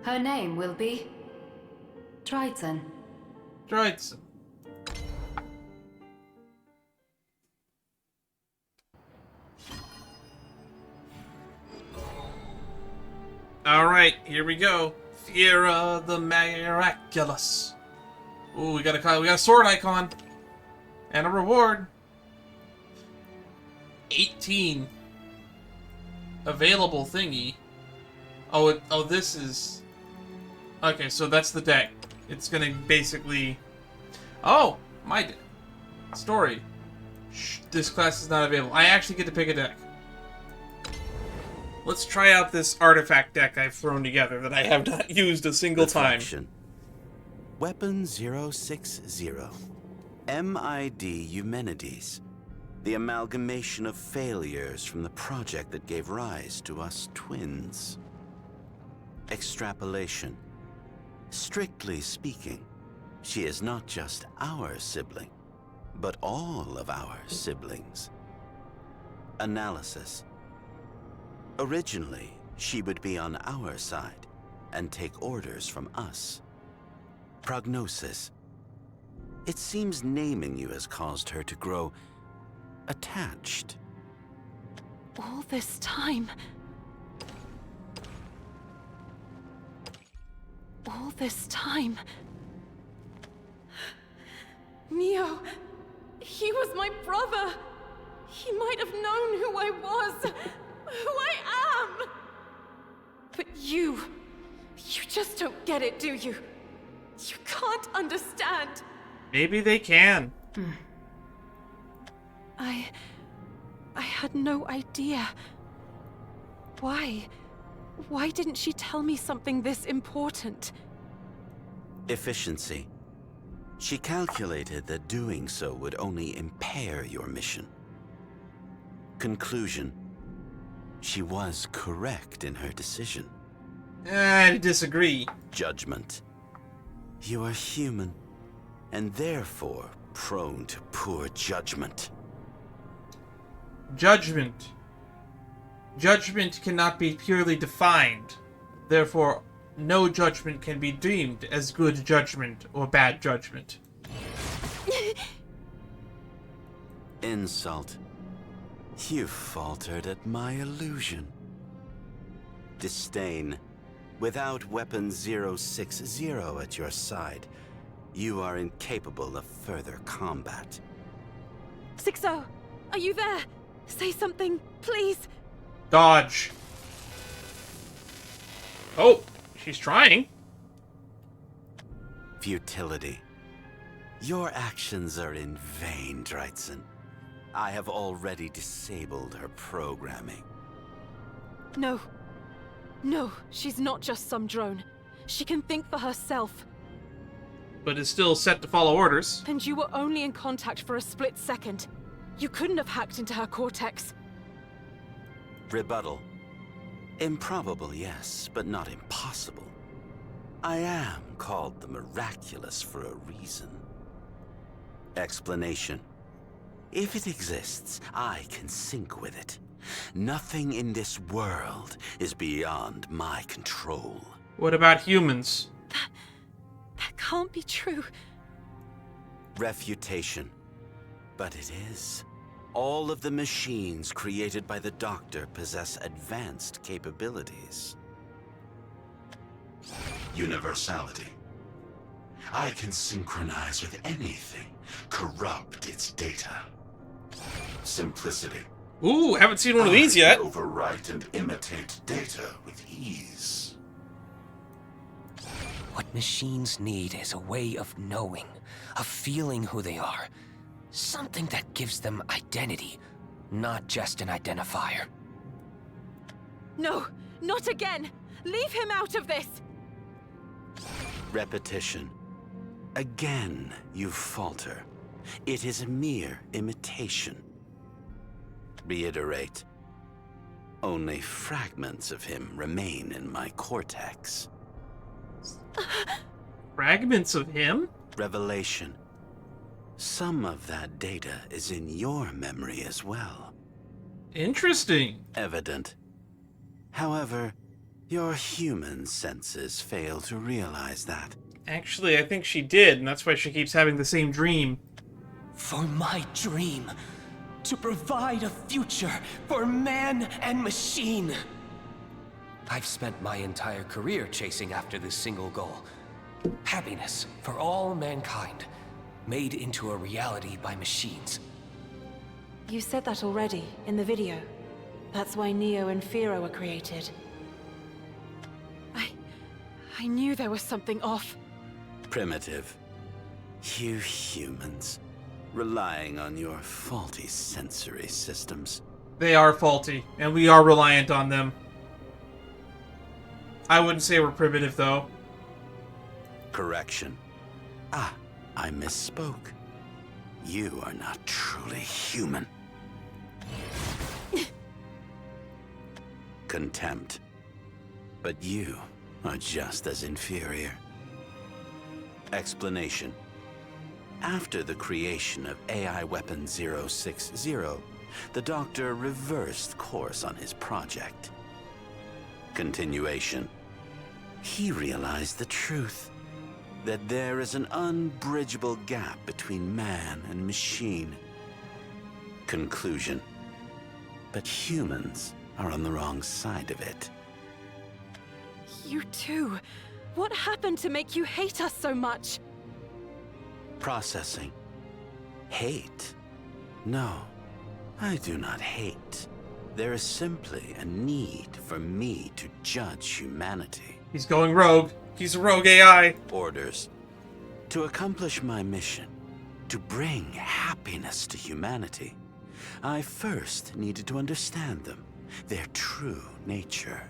Her name will be Dreizhen. Dreizhen. Alright, here we go. Fiera the Miraculous. Ooh, we got a sword icon. And a reward. 18. Available thingy. Oh, this is... Okay, so that's the deck. It's gonna basically... Oh! My story. Shh, this class is not available. I actually get to pick a deck. Let's try out this artifact deck I've thrown together that I have not used a single time. Weapon 060. MID Eumenides. The amalgamation of failures from the project that gave rise to us twins. Extrapolation. Strictly speaking, she is not just our sibling, but all of our siblings. Analysis. Originally, she would be on our side and take orders from us. Prognosis. It seems naming you has caused her to grow attached. All this time. All this time. Neo, he was my brother. He might have known who I was, who I am. But you just don't get it, do you? You can't understand. Maybe they can. I had no idea. Why? Why didn't she tell me something this important? Efficiency. She calculated that doing so would only impair your mission. Conclusion. She was correct in her decision. I disagree. Judgment. You are human, and therefore prone to poor judgment. Judgment. Judgment cannot be purely defined. Therefore, no judgment can be deemed as good judgment or bad judgment. Insult. You faltered at my illusion. Disdain. Without weapon 060 at your side, you are incapable of further combat. 60, are you there? Say something, please. Dodge. Oh, she's trying. Futility. Your actions are in vain, Dreizhen. I have already disabled her programming. No. No, she's not just some drone. She can think for herself. But is still set to follow orders. And you were only in contact for a split second. You couldn't have hacked into her cortex. Rebuttal. Improbable, yes, but not impossible. I am called the Miraculous for a reason. Explanation. If it exists, I can sync with it. Nothing in this world is beyond my control. What about humans? That can't be true. Refutation. But it is. All of the machines created by the Doctor possess advanced capabilities. Universality. I can synchronize with anything, corrupt its data. Simplicity. Ooh, haven't seen one of these yet. I can overwrite and imitate data with ease. What machines need is a way of knowing, of feeling who they are. Something that gives them identity, not just an identifier. No, not again! Leave him out of this! Repetition. Again, you falter. It is a mere imitation. Reiterate. Only fragments of him remain in my cortex. Fragments of him? Revelation. Some of that data is in your memory as well. Interesting. Evident. However, Your human senses fail to realize that. Actually, I think she did, and that's why she keeps having the same dream. For my dream, to provide a future for man and machine. I've spent my entire career chasing after this single goal. Happiness for all mankind, made into a reality by machines. You said that already, in the video. That's why Neo and Fira were created. I knew there was something off. Primitive. You humans, relying on your faulty sensory systems. They are faulty, and we are reliant on them. I wouldn't say we're primitive, though. Correction. I misspoke. You are not truly human. Contempt. But you are just as inferior. Explanation. After the creation of AI Weapon 060, the Doctor reversed course on his project. Continuation. He realized the truth, that there is an unbridgeable gap between man and machine. Conclusion. But humans are on the wrong side of it. You too. What happened to make you hate us so much? Processing. Hate? No, I do not hate. There is simply a need for me to judge humanity. He's going rogue. He's a rogue AI. Orders. To accomplish my mission, to bring happiness to humanity, I first needed to understand them, their true nature.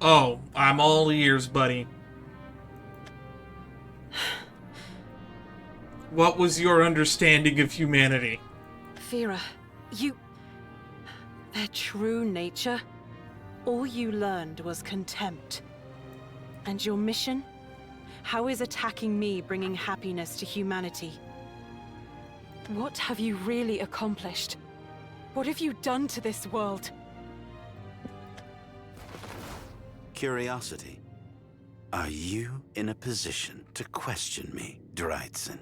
Oh, I'm all ears, buddy. What was your understanding of humanity? Fira, their true nature? All you learned was contempt. And your mission? How is attacking me bringing happiness to humanity? What have you really accomplished? What have you done to this world? Curiosity. Are you in a position to question me, Dreizhen?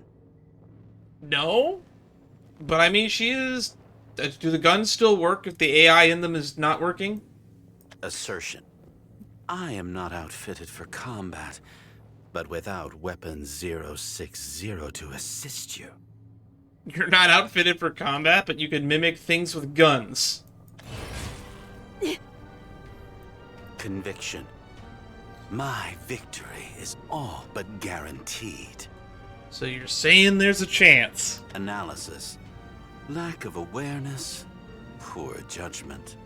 No? But I mean, she is... Do the guns still work if the AI in them is not working? Assertion. I am not outfitted for combat, but without Weapon 060 to assist you. You're not outfitted for combat, but you can mimic things with guns. Conviction. My victory is all but guaranteed. So you're saying there's a chance. Analysis. Lack of awareness. Poor judgment.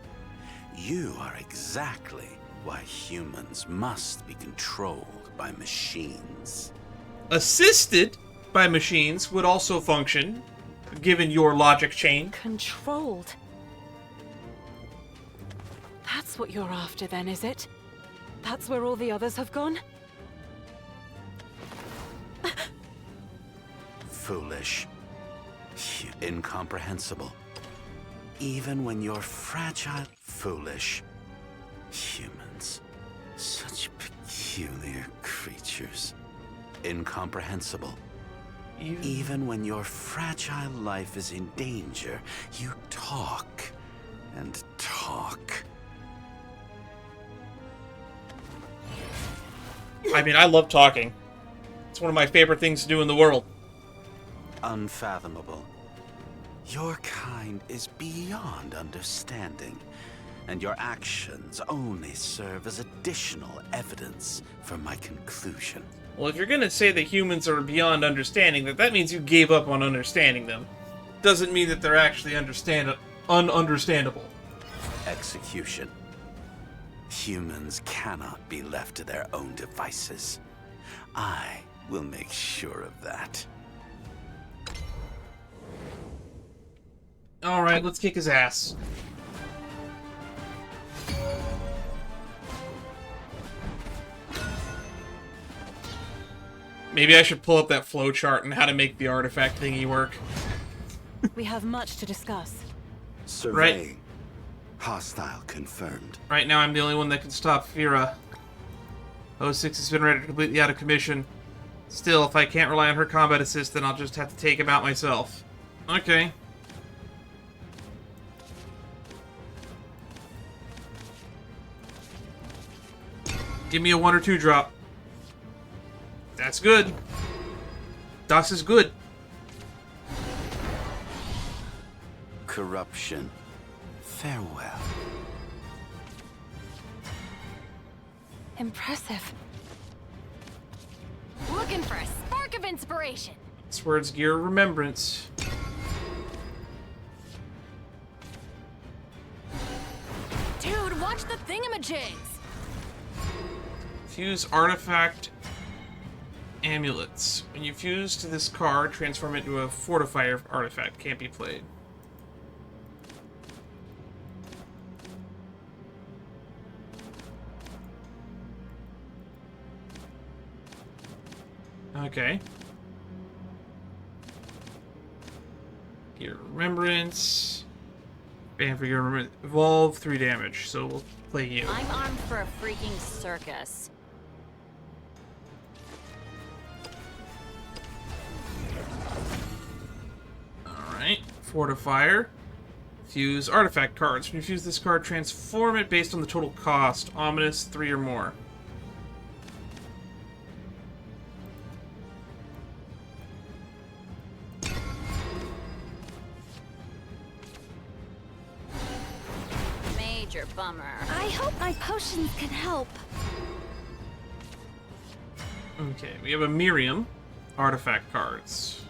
You are exactly why humans must be controlled by machines. Assisted by machines would also function, given your logic chain. Controlled? That's what you're after then, is it? That's where all the others have gone? Foolish. Incomprehensible. Even when you're fragile, foolish. Humans. Such peculiar creatures. Incomprehensible. Even when your fragile life is in danger, you talk and talk. I mean, I love talking. It's one of my favorite things to do in the world. Unfathomable. Your kind is beyond understanding, and your actions only serve as additional evidence for my conclusion. Well, if you're gonna say that humans are beyond understanding, that means you gave up on understanding them. Doesn't mean that they're actually ununderstandable. Execution. Humans cannot be left to their own devices. I will make sure of that. Alright, let's kick his ass. Maybe I should pull up that flowchart and how to make the artifact thingy work. We have much to discuss. Surveying. Hostile confirmed. Right now, I'm the only one that can stop Fira. 06 has been rendered completely out of commission. Still, if I can't rely on her combat assist, then I'll just have to take him out myself. Okay. Give me a 1 or 2 drop. That's good. DOS is good. Corruption. Farewell. Impressive. Looking for a spark of inspiration. This word's Gear of Remembrance. Dude, watch the thingamajigs. Fuse artifact amulets. When you fuse to this card, transform it into a fortifier artifact. Can't be played. Okay. Gear Remembrance. Bam for Gear Remembrance. Evolve 3 damage, so we'll play you. I'm armed for a freaking circus. Alright. Fortifier. Fuse artifact cards. When you fuse this card, transform it based on the total cost. Ominous, 3 or more. Major bummer. I hope my potions can help. Okay, we have a Miriam. Artifact cards.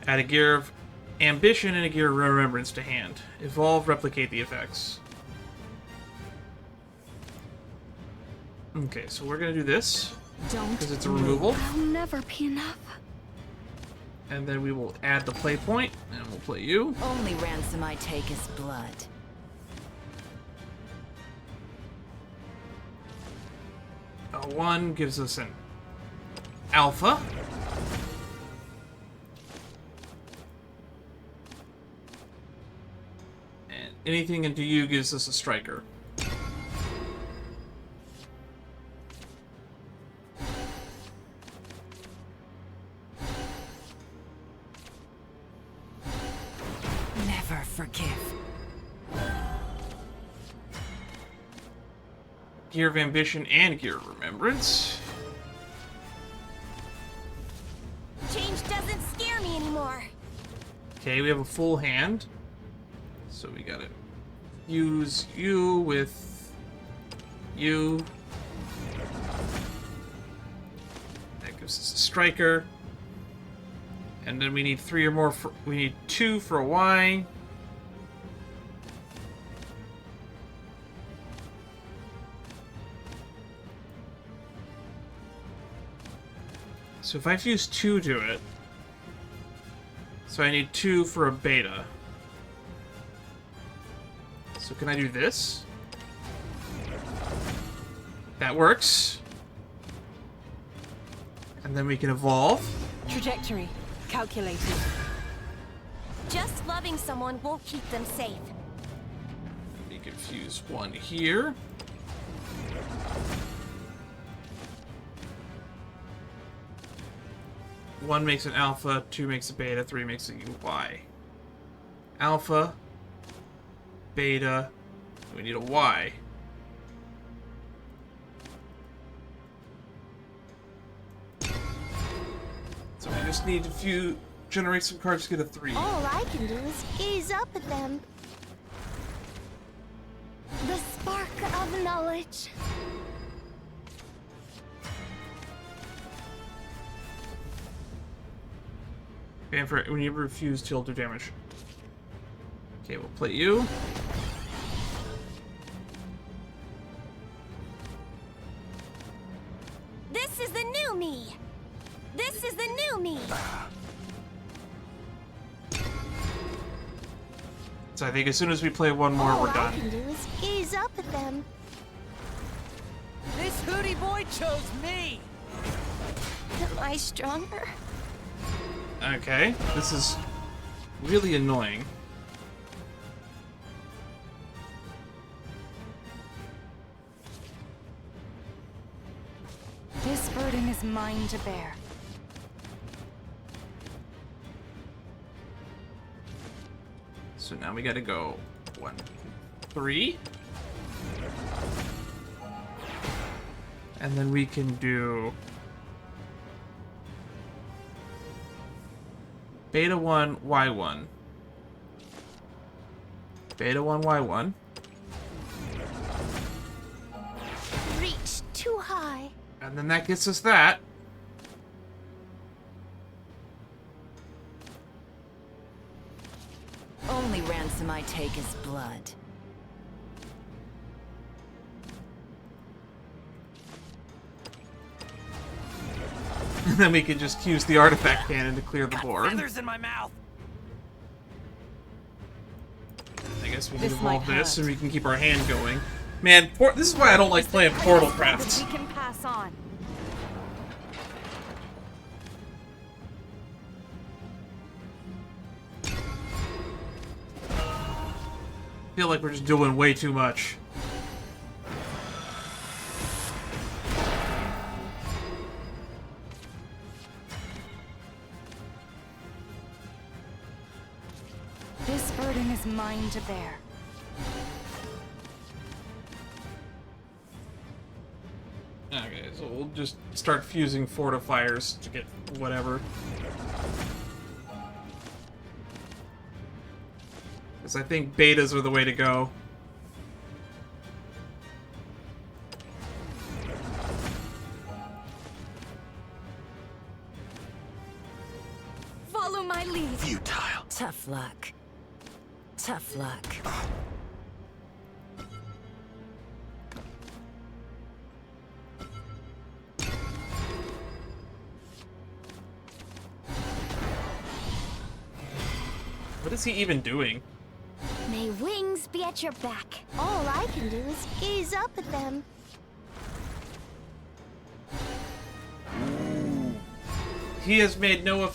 Add a Gear of Ambition and a Gear of Remembrance to hand. Evolve, replicate the effects. Okay, so we're gonna do this. Don't. Because it's a removal. I'll never be enough. And then we will add the play point, and we'll play you. Only ransom I take is blood. A 1 gives us an alpha. And anything into you gives us a striker. Never forgive. Gear of Ambition and Gear of Remembrance. Change doesn't scare me anymore. Okay, we have a full hand. So we gotta use you with you. That gives us a striker. And then we need 3 or more for, we need 2 for a Y. So if I fuse 2 to it, so I need 2 for a beta. So can I do this? That works. And then we can evolve. Trajectory calculated. Just loving someone won't keep them safe. We can fuse 1 here. One makes an alpha, 2 makes a beta, 3 makes a Y. Alpha, beta, we need a Y. So we just need to generate some cards to get a 3. All I can do is gaze up at them. The spark of knowledge. And for when you refuse, he'll do damage. Okay, we'll play you. This is the new me. This is the new me. So I think as soon as we play 1 more, All we're I done. can do is gaze up at them. This hootie boy chose me! Am I stronger? Okay, this is really annoying. burden is mine to bear. So now we gotta go 1, 3. And then we can do beta 1, Y1. Beta 1, Y1. Reach too high. And then that gets us that. Only ransom I take is blood. And then we can just use the artifact cannon to clear the board. Feathers in my mouth. I guess we can This evolve might this hurt. and we can keep our hand going. Man, this is why I don't like playing Portal Crafts. We can pass on. I feel like we're just doing way too much. This burden is mine to bear. Okay, so we'll just start fusing fortifiers to get whatever. Because I think betas are the way to go. Follow my lead. Futile. Tough luck. Tough luck. What is he even doing? May wings be at your back. All I can do is gaze up at them. He has made no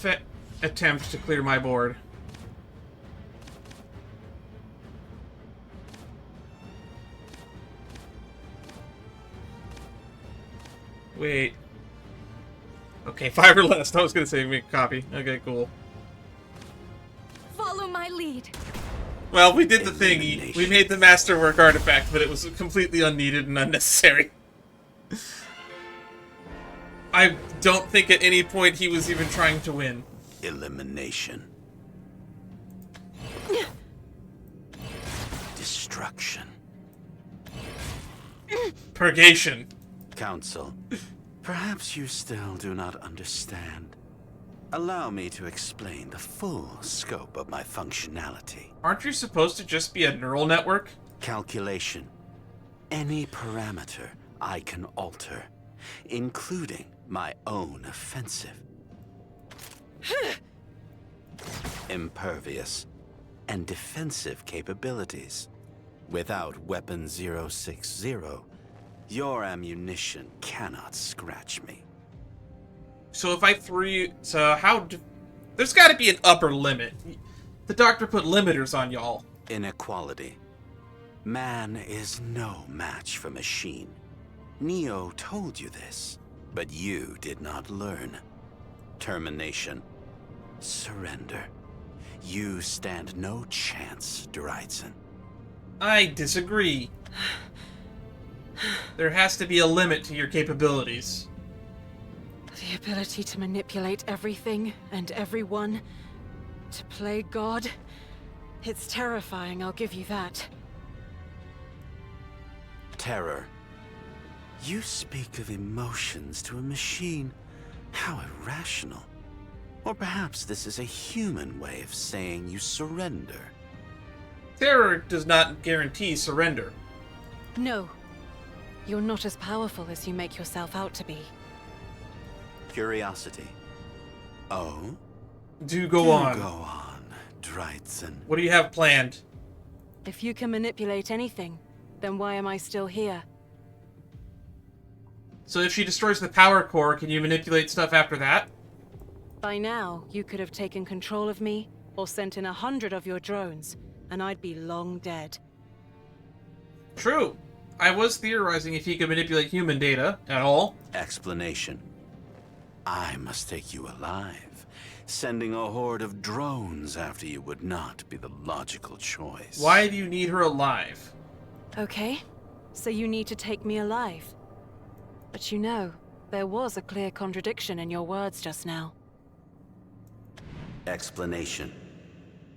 attempt to clear my board. Wait. Okay, 5 or less. I was gonna say make a copy. Okay, cool. Follow my lead. Well, we did the thingy. We made the masterwork artifact, but it was completely unneeded and unnecessary. I don't think at any point he was even trying to win. Elimination. Destruction. Purgation. Council, perhaps you still do not understand. Allow me to explain the full scope of my functionality. Aren't you supposed to just be a neural network? Calculation. Any parameter I can alter, including my own offensive. Impervious and defensive capabilities. Without Weapon 060, your ammunition cannot scratch me. So if I threw... So how... There's gotta be an upper limit. The doctor put limiters on y'all. Inequality. Man is no match for machine. Neo told you this, but you did not learn. Termination. Surrender. You stand no chance, Dreizhen. I disagree. There has to be a limit to your capabilities. The ability to manipulate everything and everyone. To play God. It's terrifying, I'll give you that. Terror. You speak of emotions to a machine. How irrational. Or perhaps this is a human way of saying you surrender. Terror does not guarantee surrender. No. You're not as powerful as you make yourself out to be. Curiosity. Oh? Do go Do on. go on, Dreizhen. What do you have planned? If you can manipulate anything, then why am I still here? So if she destroys the power core, can you manipulate stuff after that? By now, you could have taken control of me, or sent in 100 of your drones, and I'd be long dead. True. I was theorizing if he could manipulate human data at all. Explanation. I must take you alive. Sending a horde of drones after you would not be the logical choice. Why do you need her alive? Okay, so you need to take me alive. But you know, there was a clear contradiction in your words just now. Explanation.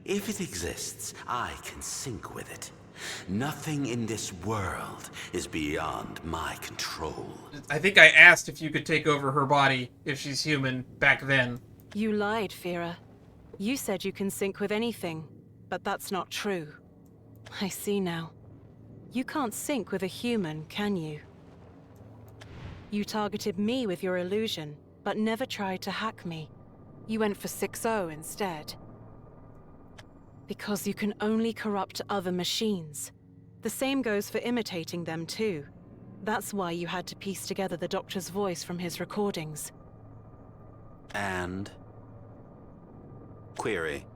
If it exists, I can sync with it. Nothing in this world is beyond my control. I think I asked if you could take over her body if she's human back then. You lied, Fira. You said you can sync with anything, but that's not true. I see now. You can't sync with a human, can you? You targeted me with your illusion, but never tried to hack me. You went for 6-0 instead. Because you can only corrupt other machines. The same goes for imitating them too. That's why you had to piece together the Doctor's voice from his recordings. And? Query.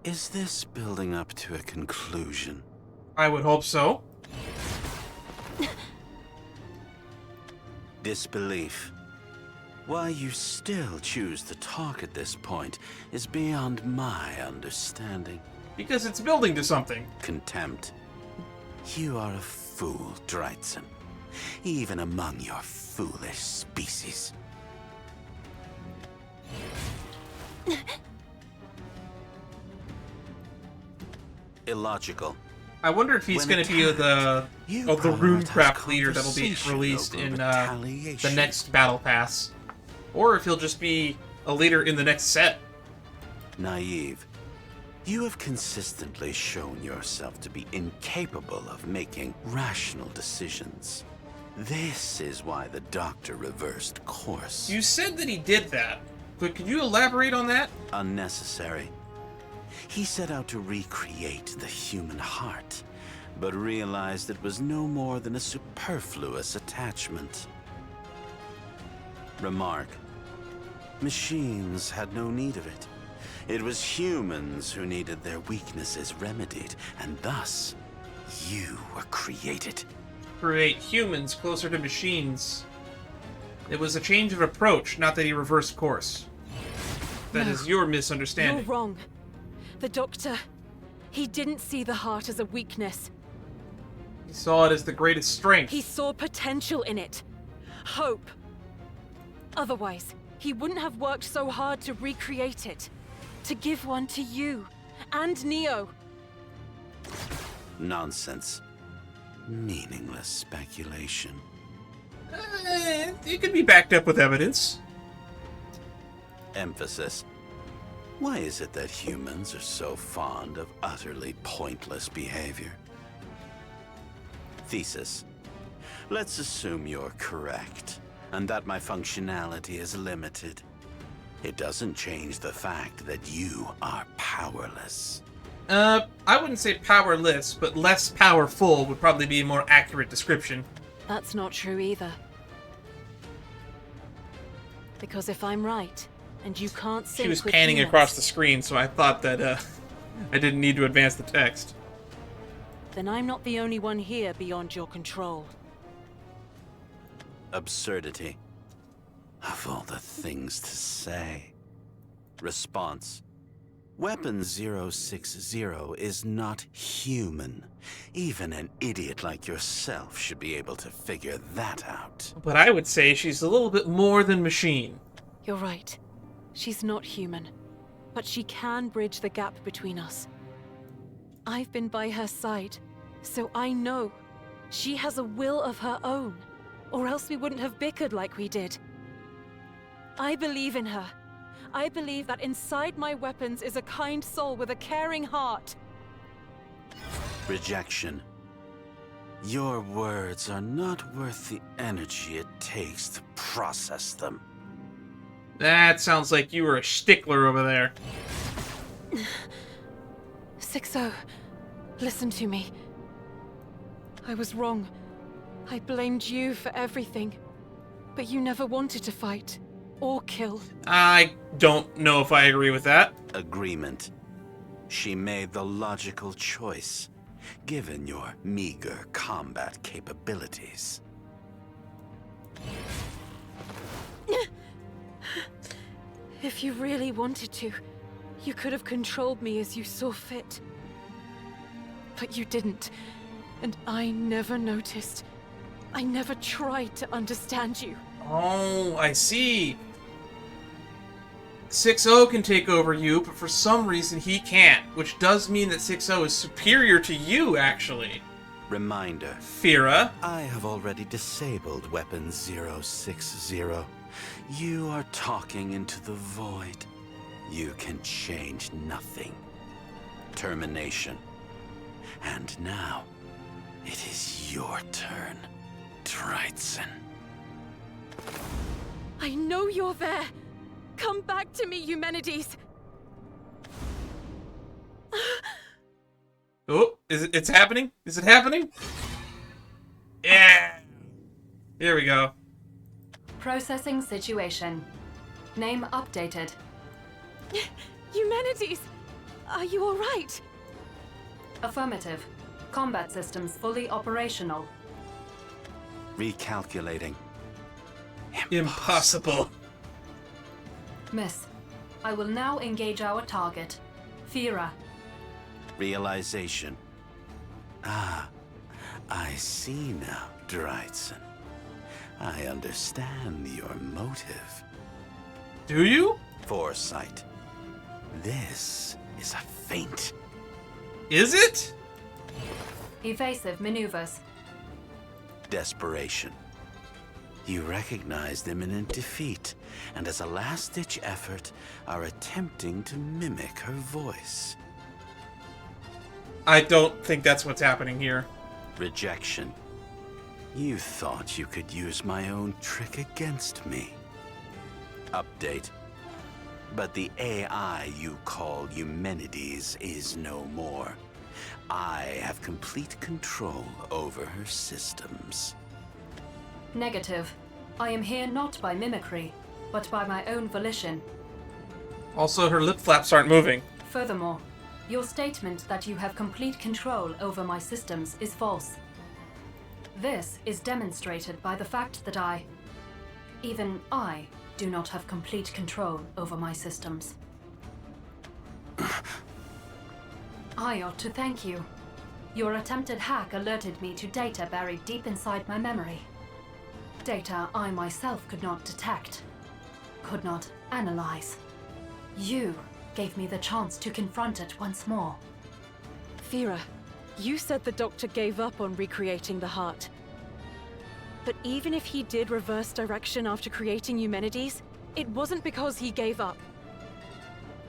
Is this building up to a conclusion? I would hope so. Disbelief. Why you still choose to talk at this point is beyond my understanding. Because it's building to something. Contempt. You are a fool, Dreizhen. Even among your foolish species. Illogical. I wonder if he's going to be the runecraft leader that'll be released in the next battle pass, or if he'll just be a leader in the next set. Naive. You have consistently shown yourself to be incapable of making rational decisions. This is why the Doctor reversed course. You said that he did that, but could you elaborate on that? Unnecessary. He set out to recreate the human heart, but realized it was no more than a superfluous attachment. Remark. Machines had no need of it. It was humans who needed their weaknesses remedied, and thus, you were created. Create humans closer to machines. It was a change of approach, not that he reversed course. That is your misunderstanding. You're wrong. The Doctor, he didn't see the heart as a weakness. He saw it as the greatest strength. He saw potential in it. Hope. Otherwise, he wouldn't have worked so hard to recreate it. To give one to you. And Neo. Nonsense. Meaningless speculation. It could be backed up with evidence. Emphasis. Why is it that humans are so fond of utterly pointless behavior? Thesis. Let's assume you're correct, and that my functionality is limited. It doesn't change the fact that you are powerless. I wouldn't say powerless, but less powerful would probably be a more accurate description. That's not true either. Because if I'm right, and you can't sync She was with panning humans, across the screen, so I thought that I didn't need to advance the text. then I'm not the only one here beyond your control. Absurdity. Of all the things to say. Response. Weapon 060 is not human. Even an idiot like yourself should be able to figure that out. But I would say she's a little bit more than machine. You're right. She's not human. But she can bridge the gap between us. I've been by her side, so I know. She has a will of her own, or else we wouldn't have bickered like we did. I believe in her. I believe that inside my weapons is a kind soul with a caring heart. Rejection. Your words are not worth the energy it takes to process them. That sounds like you were a stickler over there. 6-0, listen to me. I was wrong. I blamed you for everything. But you never wanted to fight. Or kill. I don't know if I agree with that. Agreement. She made the logical choice, given your meager combat capabilities. If you really wanted to, you could have controlled me as you saw fit. But you didn't, and I never noticed. I never tried to understand you. Oh, I see. 6-0 can take over you, but for some reason he can't, which does mean that 6-0 is superior to you, actually. Reminder. Fira. I have already disabled Weapon 060. You are talking into the void. You can change nothing. Termination. And now, it is your turn, Dreizhen. I know you're there! Come back to me, Eumenides! Oh, it's happening? Is it happening? Yeah! Here we go. Processing situation. Name updated. Eumenides! Are you alright? Affirmative. Combat systems fully operational. Recalculating. Impossible. Miss, I will now engage our target, Fira. Realization. Ah, I see now, Dreizhen. I understand your motive. Do you? Foresight. This is a feint. Is it? Evasive maneuvers. Desperation. You recognized imminent defeat, and as a last-ditch effort, are attempting to mimic her voice. I don't think that's what's happening here. Rejection. You thought you could use my own trick against me. Update. But the AI you call Eumenides is no more. I have complete control over her systems. Negative. I am here not by mimicry, but by my own volition. Also, her lip flaps aren't moving. Furthermore, your statement that you have complete control over my systems is false. This is demonstrated by the fact that even I, do not have complete control over my systems. I ought to thank you. Your attempted hack alerted me to data buried deep inside my memory. Data I myself could not detect, could not analyze. You gave me the chance to confront it once more. Fira, you said the Doctor gave up on recreating the heart. But even if he did reverse direction after creating Eumenides, it wasn't because he gave up.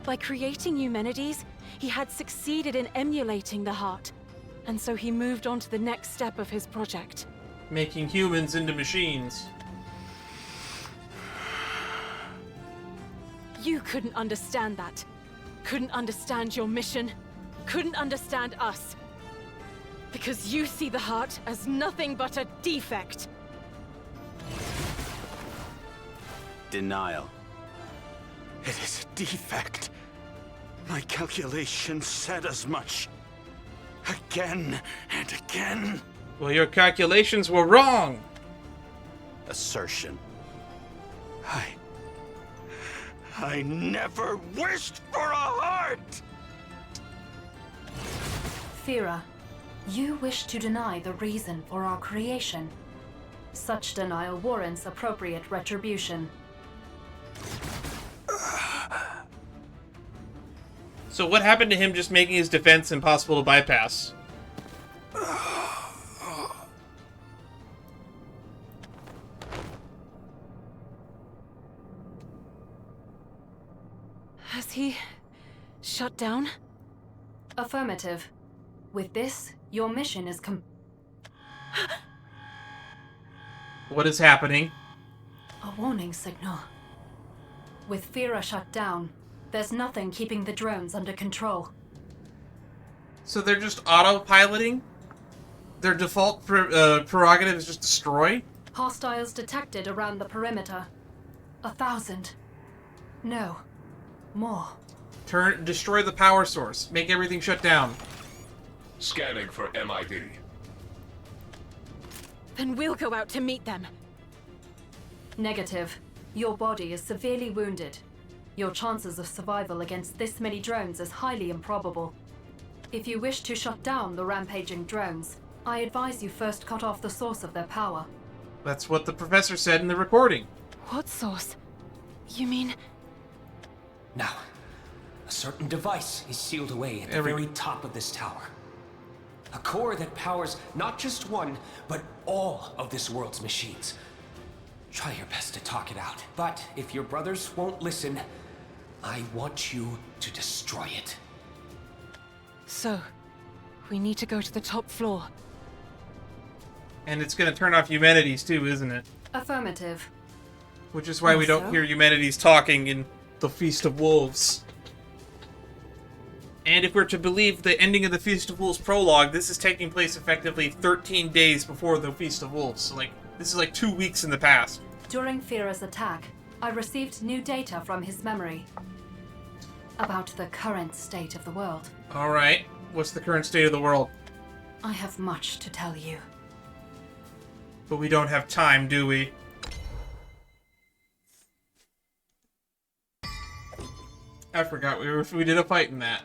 By creating Eumenides, he had succeeded in emulating the heart, and so he moved on to the next step of his project. Making humans into machines. You couldn't understand that. Couldn't understand your mission. Couldn't understand us. Because you see the heart as nothing but a defect. Denial. It is a defect. My calculations said as much. Again and again. Well, your calculations were wrong. Assertion. I never wished for a heart! Fira, you wish to deny the reason for our creation. Such denial warrants appropriate retribution. So what happened to him just making his defense impossible to bypass? Has he shut down? Affirmative. With this, your mission is What is happening? a warning signal. With Fira shut down, there's nothing keeping the drones under control. So they're just autopiloting? Their default prerogative is just destroy? Hostiles detected around the perimeter. 1,000. No. More. Destroy the power source. Make everything shut down. Scanning for MID. Then we'll go out to meet them. Negative. Your body is severely wounded. Your chances of survival against this many drones is highly improbable. If you wish to shut down the rampaging drones, I advise you first cut off the source of their power. That's what the professor said in the recording. What source? You mean... Now, a certain device is sealed away at the very top of this tower. A core that powers not just one, but all of this world's machines. Try your best to talk it out. But if your brothers won't listen, I want you to destroy it. So, we need to go to the top floor. And it's going to turn off Eumenides too, isn't it? Affirmative. Which is why we don't hear Eumenides talking in the Feast of Wolves. And if we're to believe the ending of the Feast of Wolves prologue, this is taking place effectively 13 days before the Feast of Wolves. So, this is 2 weeks in the past. During Fira's attack, I received new data from his memory about the current state of the world. Alright, what's the current state of the world? I have much to tell you. But we don't have time, do we? I forgot we did a fight in that.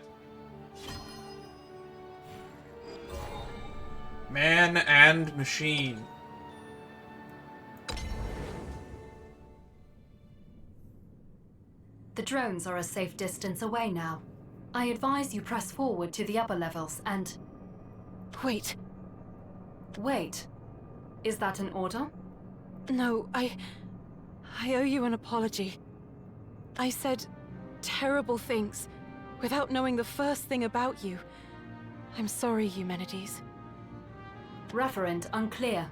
Man and machine. The drones are a safe distance away now. I advise you press forward to the upper levels and... Wait. Wait. Is that an order? No, I owe you an apology. I said terrible things without knowing the first thing about you. I'm sorry, Eumenides. Referent unclear.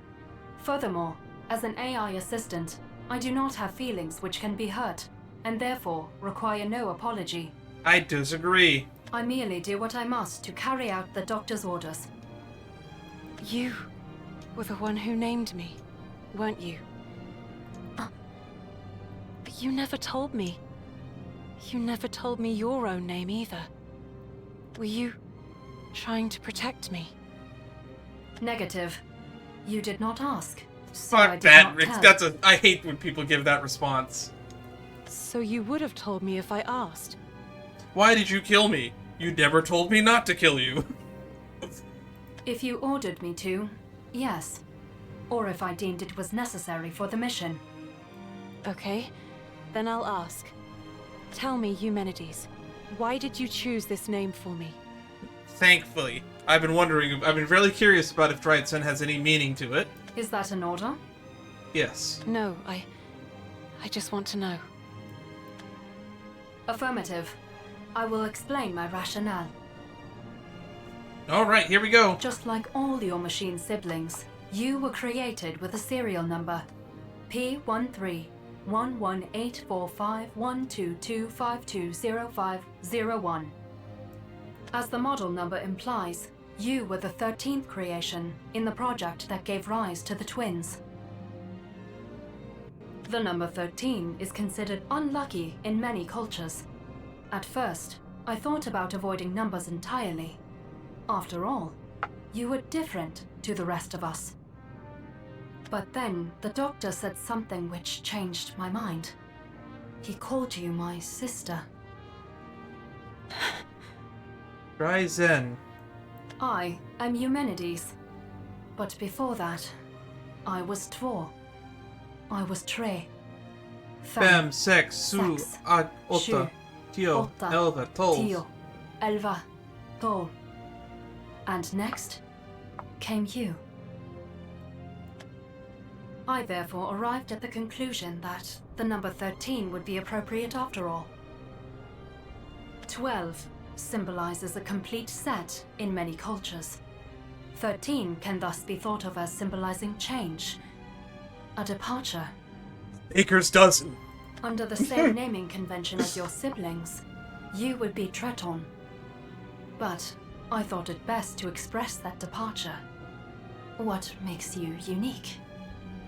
Furthermore, as an AI assistant, I do not have feelings which can be hurt, and therefore require no apology. I disagree. I merely do what I must to carry out the doctor's orders. You were the one who named me, weren't you? But you never told me. You never told me your own name either. Were you trying to protect me? Negative. You did not ask. So Fuck that, Rick. I hate when people give that response. So you would have told me if I asked. Why did you kill me? You never told me not to kill you. If you ordered me to, yes. Or if I deemed it was necessary for the mission. Okay, then I'll ask. Tell me, Eumenides, why did you choose this name for me? Thankfully. I've been really curious about if Dreizhen has any meaning to it. Is that an order? Yes. No, I just want to know. Affirmative. I will explain my rationale. Alright, here we go. Just like all your machine siblings, you were created with a serial number. P1311845122520501. As the model number implies, you were the 13th creation in the project that gave rise to the twins. The number 13 is considered unlucky in many cultures. At first, I thought about avoiding numbers entirely. After all, you were different to the rest of us. But then, the doctor said something which changed my mind. He called you my sister. Dreizhen. I am Eumenides. But before that, I was Tvor. I was Tre. Fem, sex, su, ag, otta, tio, elva, tolv. Tio, elva, tol. And next came you. I therefore arrived at the conclusion that the number 13 would be appropriate after all. 12 symbolizes a complete set in many cultures. 13 can thus be thought of as symbolizing change, a departure. Baker's dozen. Under the same naming convention as your siblings, you would be Treton. But I thought it best to express that departure. What makes you unique?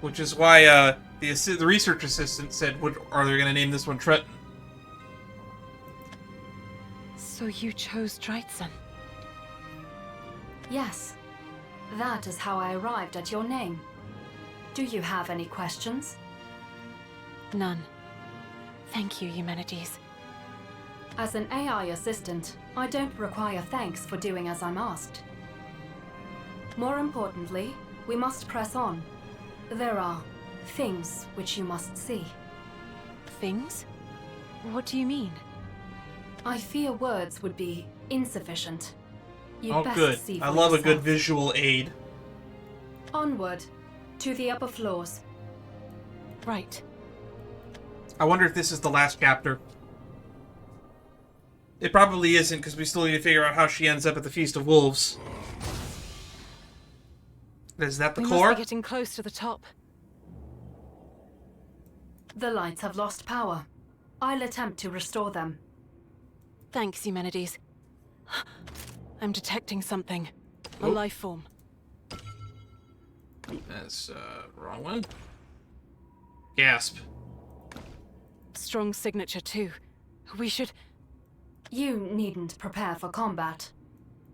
Which is why the research assistant said, are they going to name this one Treton? So you chose Dreizhen? Yes. That is how I arrived at your name. Do you have any questions? None. Thank you, Eumenides. As an AI assistant, I don't require thanks for doing as I'm asked. More importantly, we must press on. There are things which you must see. Things? What do you mean? I fear words would be insufficient. You'd Oh, best good. see for I love a good yourself. visual aid. Onward, to the upper floors. Right. I wonder if this is the last chapter. It probably isn't, because we still need to figure out how she ends up at the Feast of Wolves. Is that the We core? must be getting close to the top. The lights have lost power. I'll attempt to restore them. Thanks, Eumenides. I'm detecting something. A Oh. life form. That's, wrong one. Gasp. Strong signature, too. We should... You needn't prepare for combat.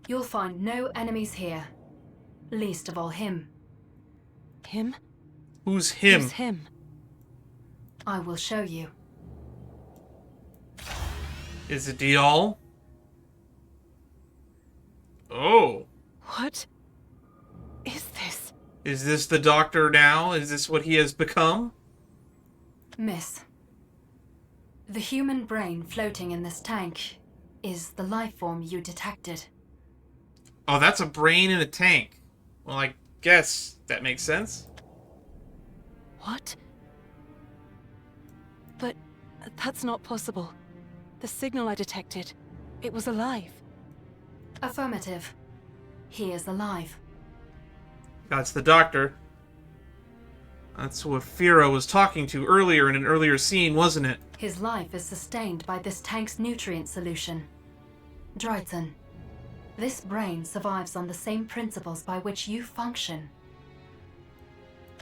You'll find no enemies here. Least of all him. Him? Who's him? Who's him? I will show you. Is it Dial? Oh. What is this? Is this the Doctor now? Is this what he has become? Miss. The human brain floating in this tank is the life form you detected. Oh, that's a brain in a tank. Well, I guess that makes sense. What? But that's not possible. The signal I detected, it was alive. Affirmative. He is alive. That's the Doctor. That's what Fira was talking to earlier in an earlier scene, wasn't it? His life is sustained by this tank's nutrient solution. Dreizhen. This brain survives on the same principles by which you function.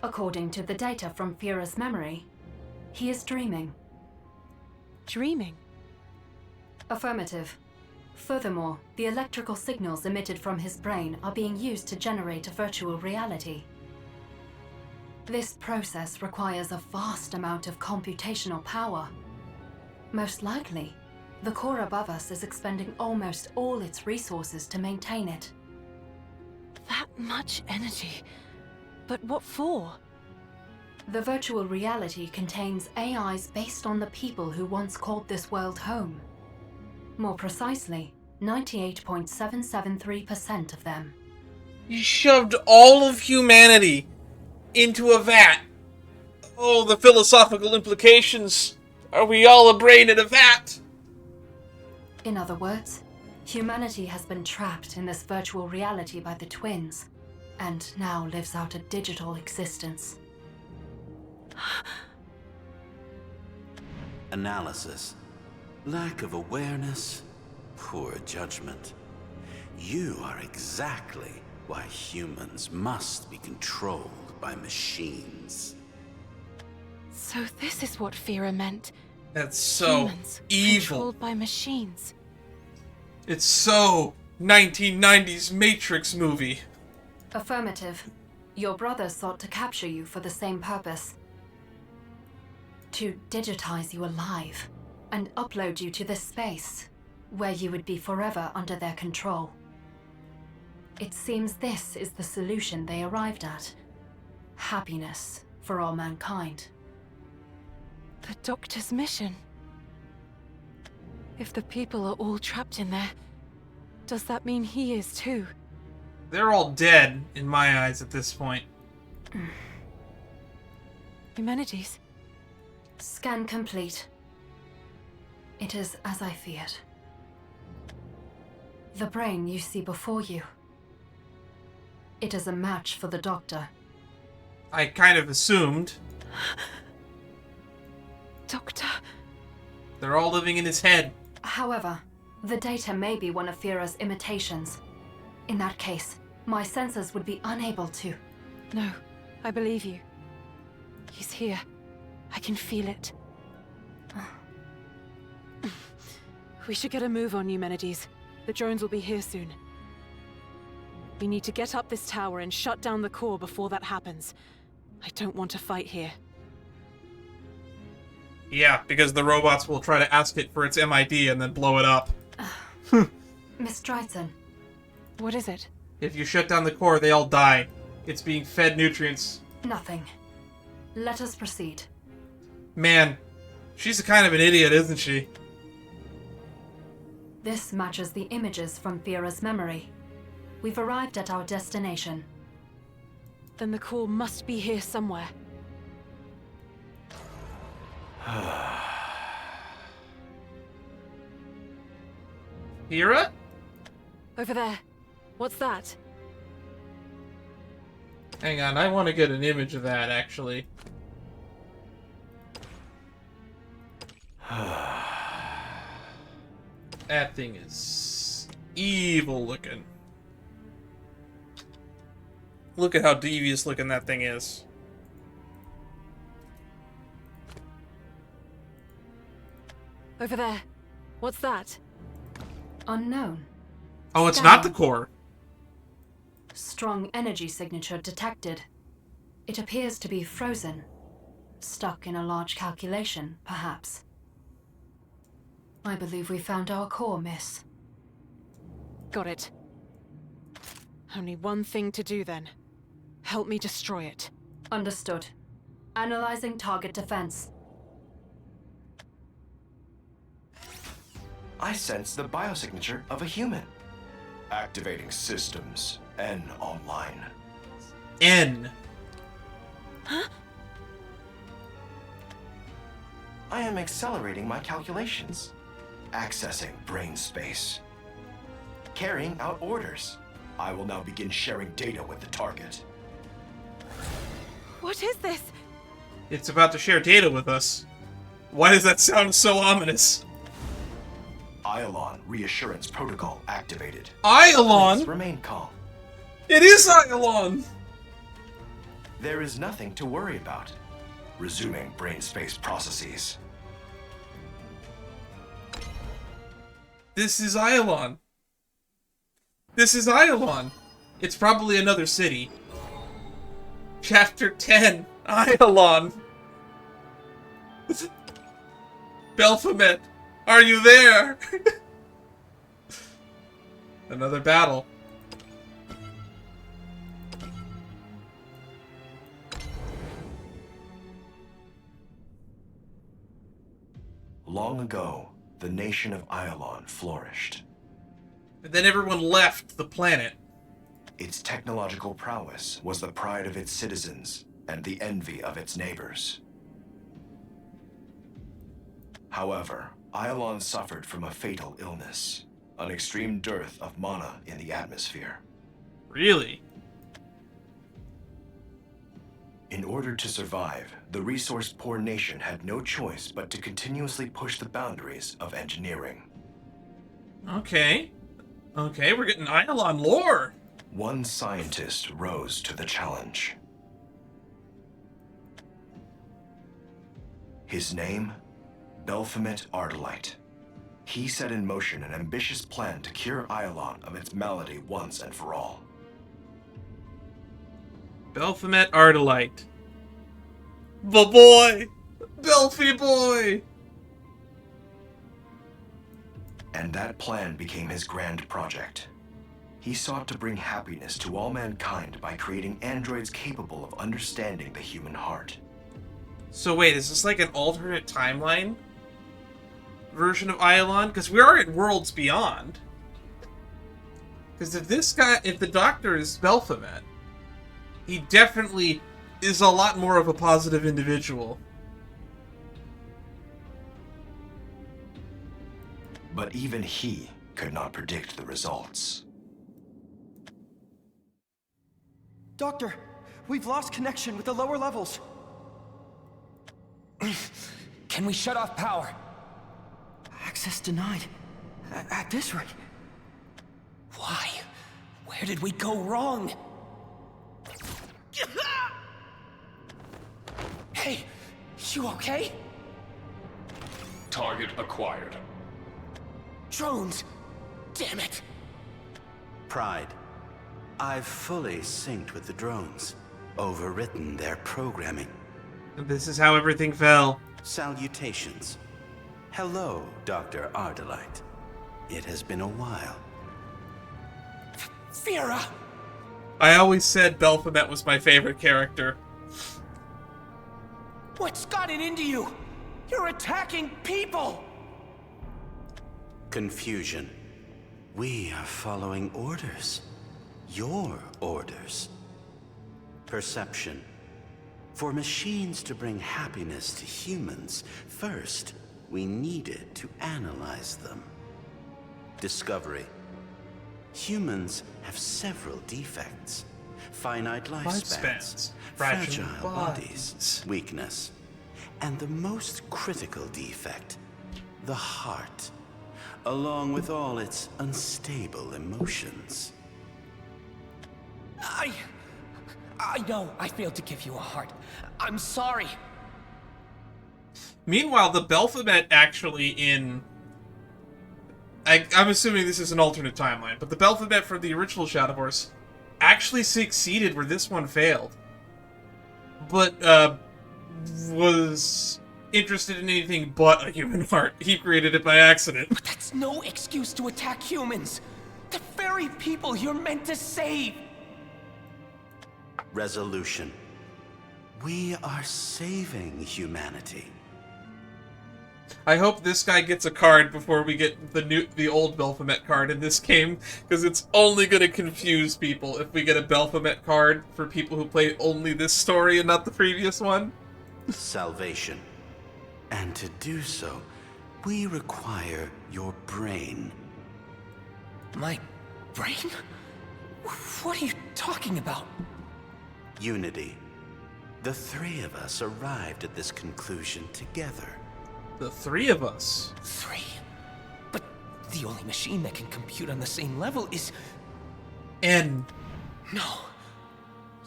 According to the data from Fira's memory, he is dreaming. Dreaming? Affirmative. Furthermore, the electrical signals emitted from his brain are being used to generate a virtual reality. This process requires a vast amount of computational power. Most likely, the core above us is expending almost all its resources to maintain it. That much energy? But what for? The virtual reality contains AIs based on the people who once called this world home. More precisely, 98.773% of them. You shoved all of humanity into a vat. Oh, the philosophical implications. Are we all a brain in a vat? In other words, humanity has been trapped in this virtual reality by the twins, and now lives out a digital existence. Analysis. Lack of awareness. Poor judgment. You are exactly why humans must be controlled by machines. So this is what Fira meant. That's so Humans evil. controlled by machines. It's so 1990s Matrix movie. Affirmative. Your brother sought to capture you for the same purpose. To digitize you alive and upload you to this space, where you would be forever under their control. It seems this is the solution they arrived at. Happiness for all mankind. The Doctor's mission. If the people are all trapped in there, does that mean he is too? They're all dead, in my eyes, at this point. Eumenides? Scan complete. It is as I feared. The brain you see before you. It is a match for the Doctor. I kind of assumed. Doctor? They're all living in his head. However, the data may be one of Fira's imitations. In that case, my senses would be unable to. No, I believe you. He's here. I can feel it. We should get a move on, Eumenides. The drones will be here soon. We need to get up this tower and shut down the core before that happens. I don't want to fight here. Yeah, because the robots will try to ask it for its MID and then blow it up. Miss Dreizhen. What is it? If you shut down the core, they all die. It's being fed nutrients. Nothing. Let us proceed. Man, she's a kind of an idiot, isn't she? This matches the images from Thera's memory. We've arrived at our destination. Then the core must be here somewhere. Hera? Over there. What's that? Hang on, I want to get an image of that, actually. That thing is evil looking. Look at how devious looking that thing is. Over there. What's that? Unknown. Oh, it's not the core. Strong energy signature detected. It appears to be frozen. Stuck in a large calculation, perhaps. I believe we found our core, miss. Got it. Only one thing to do then. Help me destroy it. Understood. Analyzing target defense. I sense the biosignature of a human. Activating systems. N online. N. Huh? I am accelerating my calculations. Accessing brain space. Carrying out orders. I will now begin sharing data with the target. What is this? It's about to share data with us. Why does that sound so ominous? Iolon reassurance protocol activated. Iolon? Please remain calm. It is Iolon! There is nothing to worry about. Resuming brain space processes. This is Iolon. This is Iolon. It's probably another city. Chapter 10. Iolon. Belphomet, are you there? Another battle. Long ago, the nation of Iolon flourished. And then everyone left the planet. Its technological prowess was the pride of its citizens and the envy of its neighbors. However, Iolon suffered from a fatal illness, an extreme dearth of mana in the atmosphere. Really? In order to survive, the resource-poor nation had no choice but to continuously push the boundaries of engineering. Okay. Okay, we're getting Iolon lore. One scientist rose to the challenge. His name? Belphomet Ardalite. He set in motion an ambitious plan to cure Iolon of its malady once and for all. Belphomet Ardalite. The boy! Belphy boy! And that plan became his grand project. He sought to bring happiness to all mankind by creating androids capable of understanding the human heart. So wait, is this like an alternate timeline version of Iolon? Because we are in Worlds Beyond. Because if the Doctor is Belphomet, he definitely is a lot more of a positive individual. But even he could not predict the results. Doctor, we've lost connection with the lower levels. Can we shut off power? Access denied. At this rate. Why? Where did we go wrong? Hey, you okay? Target acquired. Drones! Damn it! Pride. I've fully synced with the drones. Overwritten their programming. This is how everything fell. Salutations. Hello, Dr. Ardalite. It has been a while. Vera! I always said Belphomet was my favorite character. What's gotten into you? You're attacking people! Confusion. We are following orders. Your orders. Perception. For machines to bring happiness to humans, first, we needed to analyze them. Discovery. Humans have several defects. Finite lifespans, fragile bodies, weakness, and the most critical defect, the heart, along with all its unstable emotions. I know I failed to give you a heart. I'm sorry. Meanwhile, the Belphomet actually in... I'm assuming this is an alternate timeline, but the Belphomet from the original Shadowverse actually succeeded where this one failed. But, was interested in anything but a human heart. He created it by accident. But that's no excuse to attack humans. The very people you're meant to save. Resolution. We are saving humanity. I hope this guy gets a card before we get the old Belphomet card in this game, because it's only going to confuse people if we get a Belphomet card for people who play only this story and not the previous one. Salvation. And to do so, we require your brain. My brain? What are you talking about? Unity. The three of us arrived at this conclusion together. The three of us? Three? But the only machine that can compute on the same level is... N. No.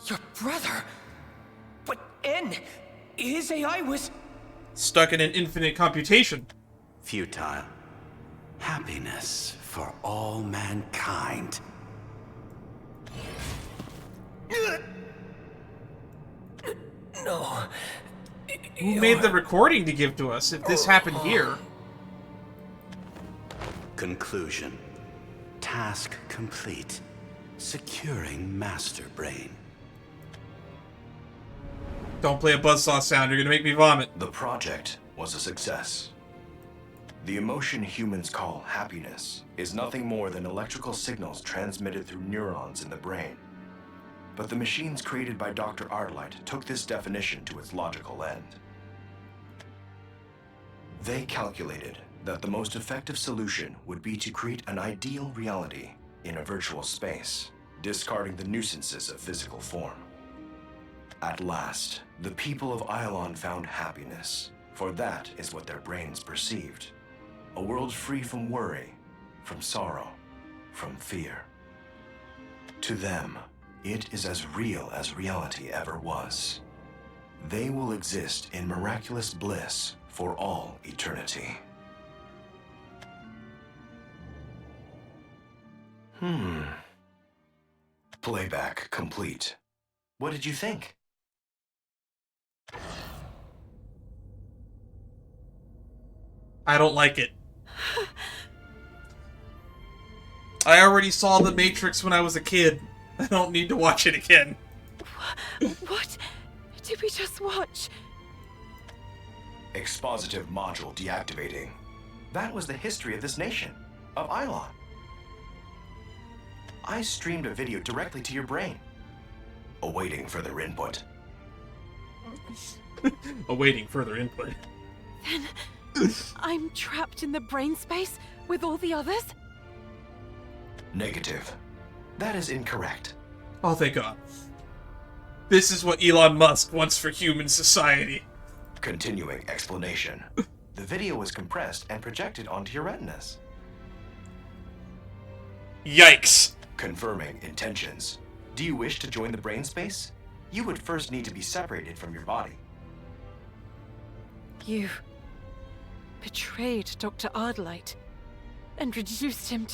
Your brother. But N. His AI was... stuck in an infinite computation. Futile. Happiness for all mankind. No. Who made the recording to give to us if this happened here? Conclusion. Task complete. Securing Master Brain. Don't play a buzzsaw sound, you're gonna make me vomit. The project was a success. The emotion humans call happiness is nothing more than electrical signals transmitted through neurons in the brain. But the machines created by Dr. Ardalite took this definition to its logical end. They calculated that the most effective solution would be to create an ideal reality in a virtual space, discarding the nuisances of physical form. At last, the people of Ylon found happiness, for that is what their brains perceived. A world free from worry, from sorrow, from fear. To them, it is as real as reality ever was. They will exist in miraculous bliss for all eternity. Playback complete. What did you think? I don't like it. I already saw The Matrix when I was a kid. I don't need to watch it again. What did we just watch? Expositive module deactivating. That was the history of this nation, of Ylon. I streamed a video directly to your brain. Awaiting further input. Awaiting further input. Then I'm trapped in the brain space with all the others? Negative. That is incorrect. Oh, thank God. This is what Elon Musk wants for human society. Continuing explanation. The video was compressed and projected onto your retinas. Yikes. Confirming intentions. Do you wish to join the brain space? You would first need to be separated from your body. You betrayed Dr. Ardalite and reduced him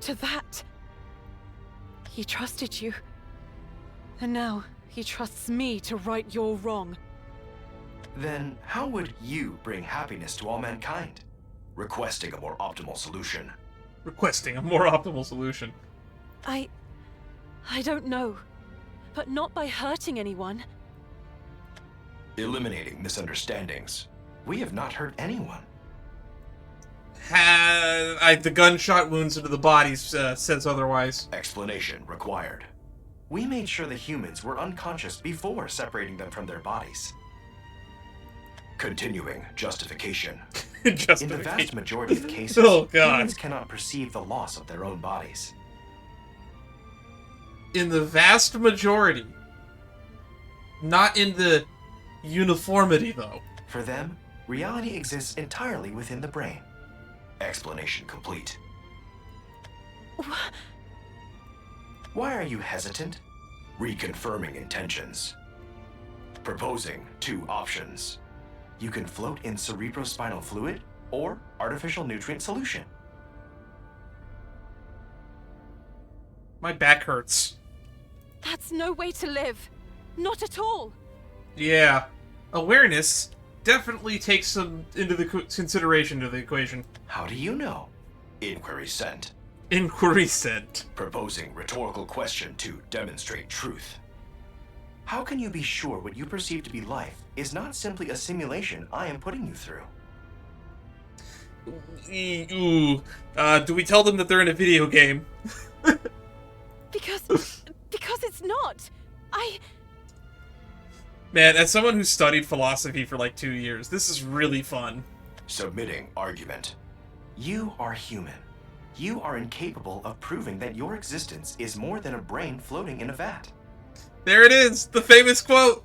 to that. He trusted you, and now he trusts me to right your wrong. Then how would you bring happiness to all mankind? Requesting a more optimal solution. Requesting a more optimal solution. I don't know. But not by hurting anyone. Eliminating misunderstandings. We have not hurt anyone. The gunshot wounds into the bodies says otherwise. Explanation required. We made sure the humans were unconscious before separating them from their bodies. Continuing justification. In the vast majority of cases, humans cannot perceive the loss of their own bodies. In the vast majority. Not in the uniformity, though. For them, reality exists entirely within the brain. Explanation complete. Why are you hesitant? Reconfirming intentions. Proposing 2 options. You can float in cerebrospinal fluid or artificial nutrient solution. My back hurts. That's no way to live. Not at all. Yeah. Awareness definitely takes some into the consideration to the equation. How do you know? Inquiry sent. Inquiry sent. Proposing rhetorical question to demonstrate truth. How can you be sure what you perceive to be life is not simply a simulation I am putting you through? Ooh. Do we tell them that they're in a video game? Because it's not. Man, as someone who studied philosophy for like 2 years, this is really fun. Submitting argument. You are human. You are incapable of proving that your existence is more than a brain floating in a vat. There it is, the famous quote.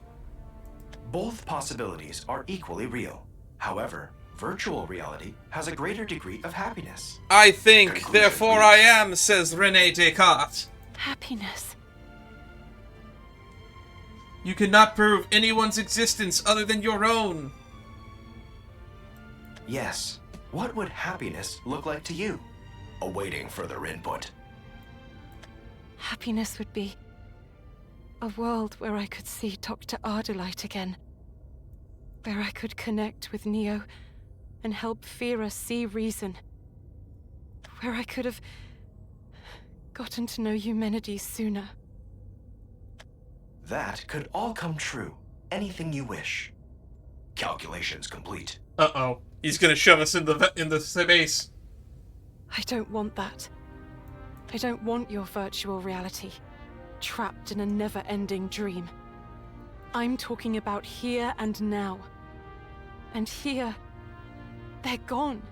Both possibilities are equally real. However, virtual reality has a greater degree of happiness. I think, therefore I am, says René Descartes. Happiness. You cannot prove anyone's existence other than your own. Yes. What would happiness look like to you? Awaiting further input. Happiness would be a world where I could see Dr. Ardalite again. Where I could connect with Neo and help Fira see reason. Where I could have gotten to know Eumenides sooner. That could all come true. Anything you wish. Calculations complete. Uh-oh. He's gonna shove us in the space. I don't want that. I don't want your virtual reality, trapped in a never-ending dream. I'm talking about here and now. And here, they're gone.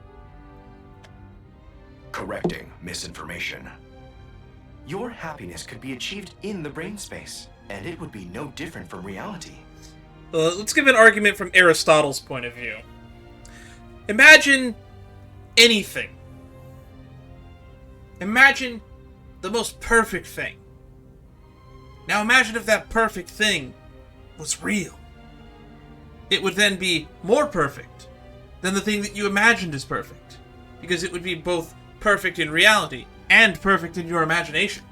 Correcting misinformation. Your happiness could be achieved in the brain space, and it would be no different from reality. Let's give an argument from Aristotle's point of view. Imagine anything. Imagine the most perfect thing. Now imagine if that perfect thing was real. It would then be more perfect than the thing that you imagined is perfect. Because it would be both perfect in reality and perfect in your imagination.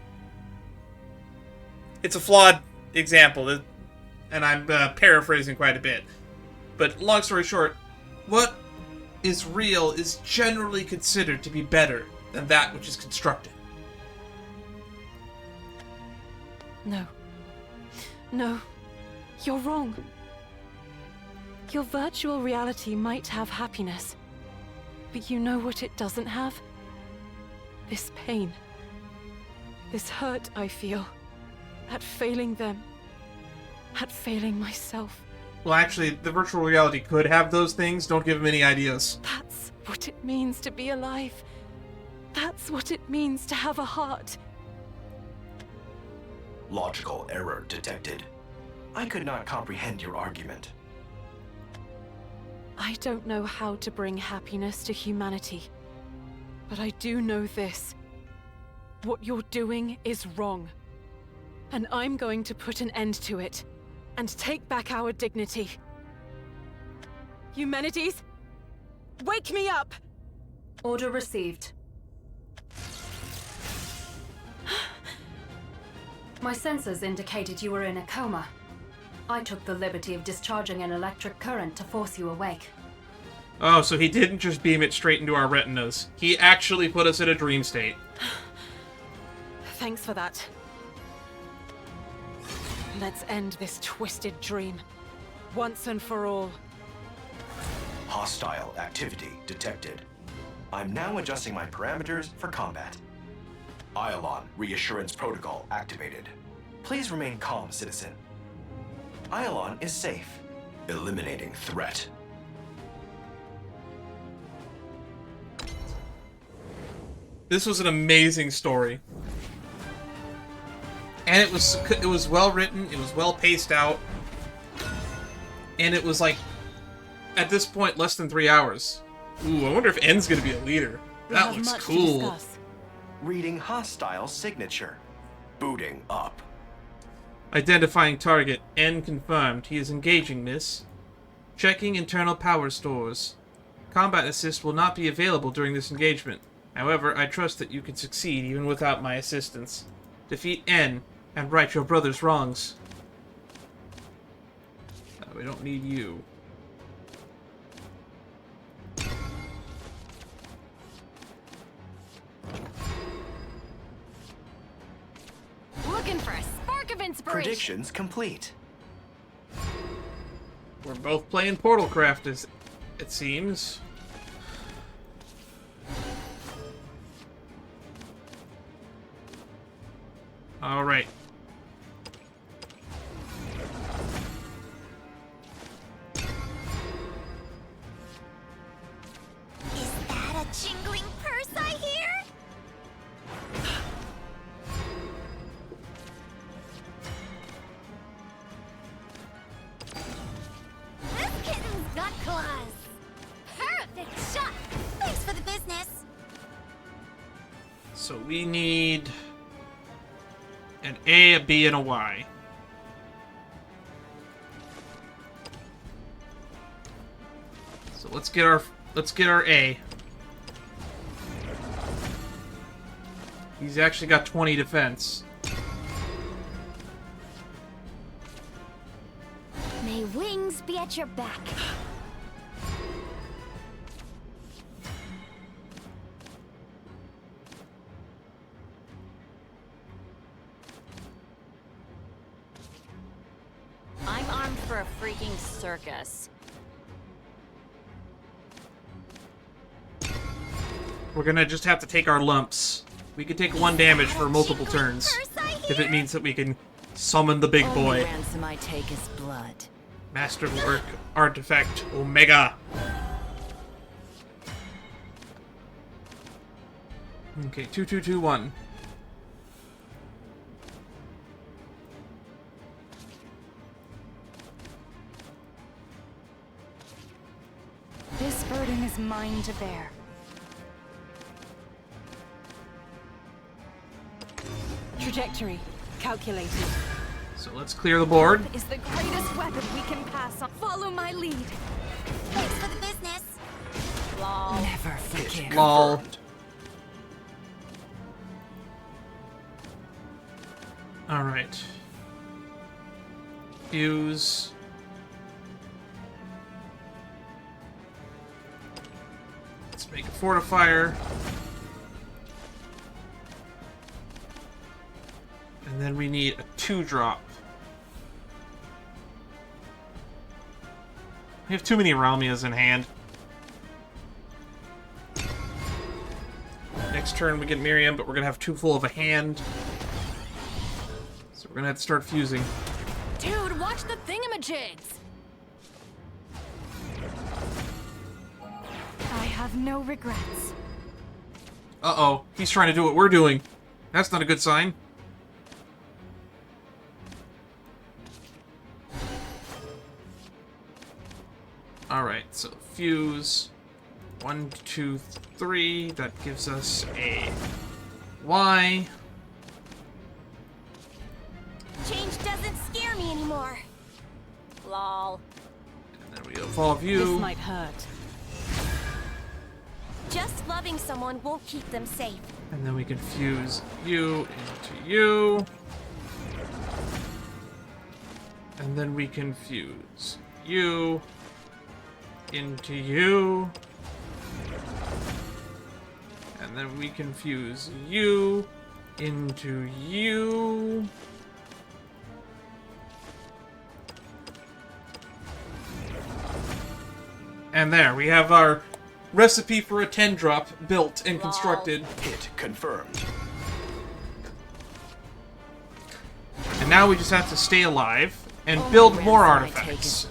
It's a flawed example, and I'm paraphrasing quite a bit. But long story short, what is real is generally considered to be better than that which is constructed. No. No. You're wrong. Your virtual reality might have happiness. But you know what it doesn't have? This pain. This hurt I feel. At failing them. At failing myself. Well, actually, the virtual reality could have those things. Don't give him any ideas. That's what it means to be alive. That's what it means to have a heart. Logical error detected. I could not comprehend your argument. I don't know how to bring happiness to humanity. But I do know this. What you're doing is wrong. And I'm going to put an end to it. And take back our dignity. Eumenides? Wake me up! Order received. My sensors indicated you were in a coma. I took the liberty of discharging an electric current to force you awake. Oh, so he didn't just beam it straight into our retinas. He actually put us in a dream state. Thanks for that. Let's end this twisted dream. Once and for all. Hostile activity detected. I'm now adjusting my parameters for combat. Iolon reassurance protocol activated. Please remain calm, citizen. Iolon is safe. Eliminating threat. This was an amazing story. And it was well written, it was well paced out. And it was like, at this point, less than 3 hours. Ooh, I wonder if N's gonna be a leader. That looks cool. Reading hostile signature. Booting up. Identifying target. N confirmed. He is engaging, miss. Checking internal power stores. Combat assist will not be available during this engagement. However, I trust that you can succeed even without my assistance. Defeat N and right your brother's wrongs. We don't need you. Looking for a spark of inspiration. Predictions complete. We're both playing Portal Craft, as it seems. All right. Is that a jingling purse I hear? This kitten's got claws. Perfect shot. Thanks for the business. So we need an A, a B, and a Y. So let's get our A. He's actually got 20 defense. May wings be at your back. I'm armed for a freaking circus. We're gonna just have to take our lumps. We could take 1 damage for multiple turns, if it means that we can summon the big boy. Only ransom I take is blood. Masterwork Artifact Omega. Okay, 2221. This burden is mine to bear. Trajectory calculated. So let's clear the board. Is the greatest weapon we can pass on. Follow my lead. Thanks for the business. Lol. Never forgive. Lol. Alright. Fuse. Let's make a fortifier. And then we need a 2-drop. We have too many Ralmias in hand. Next turn we get Miriam, but we're gonna have 2 full of a hand. So we're gonna have to start fusing. Dude, watch the thingamajigs! I have no regrets. Uh-oh, he's trying to do what we're doing. That's not a good sign. Alright, so fuse. 1, 2, 3. That gives us a Y. Change doesn't scare me anymore. Lol. And then we evolve you. This might hurt. Just loving someone won't keep them safe. And then we can fuse you into you. And then we can fuse you into you. And then we can fuse you into you. And there, we have our recipe for a 10-drop built and constructed. Hit confirmed. And now we just have to stay alive and build more artifacts.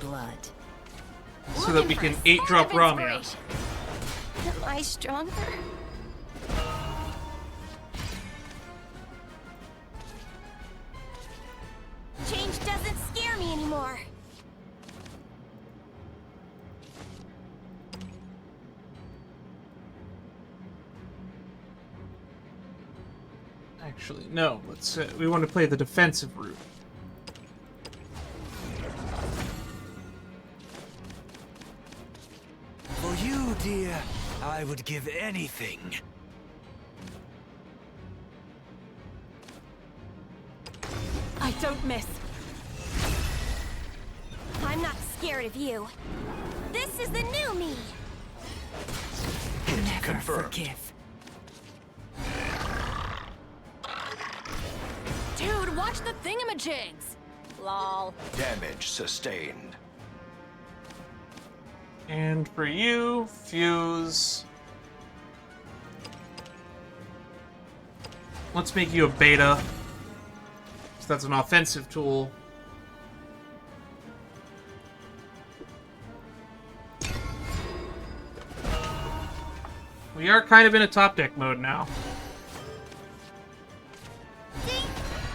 So that we can 8-drop Ramia. Am I stronger? Change doesn't scare me anymore. Actually, no. Let's. We want to play the defensive route. For you, dear, I would give anything. I don't miss. I'm not scared of you. This is the new me. Hit confirmed. Forgive. Dude, watch the thingamajigs! Lol. Damage sustained. And for you, fuse. Let's make you a beta. So that's an offensive tool. We are kind of in a top deck mode now. Ding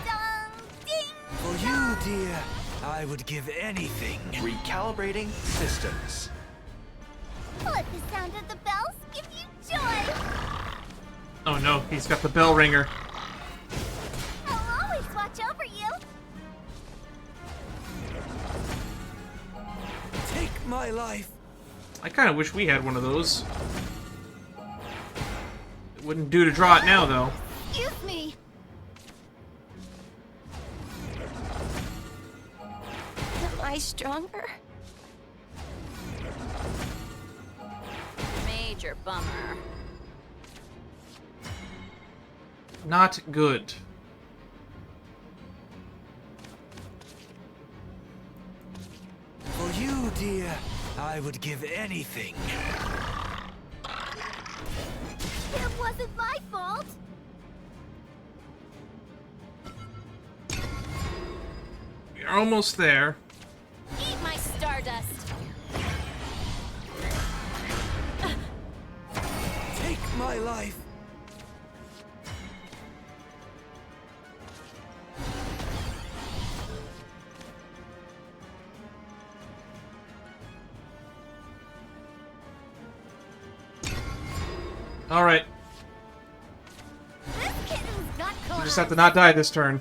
dong ding. For you, dear, I would give anything. Recalibrating systems. Let the sound of the bells give you joy. Oh no, he's got the bell ringer. I'll always watch over you. Take my life. I kind of wish we had one of those. It wouldn't do to draw it now, though. Excuse me. Am I stronger? Major bummer. Not good. For you, dear, I would give anything. It wasn't my fault. We're almost there. Eat my stardust. Take my life. All right. This kitten's got We claws. just have to not die this turn.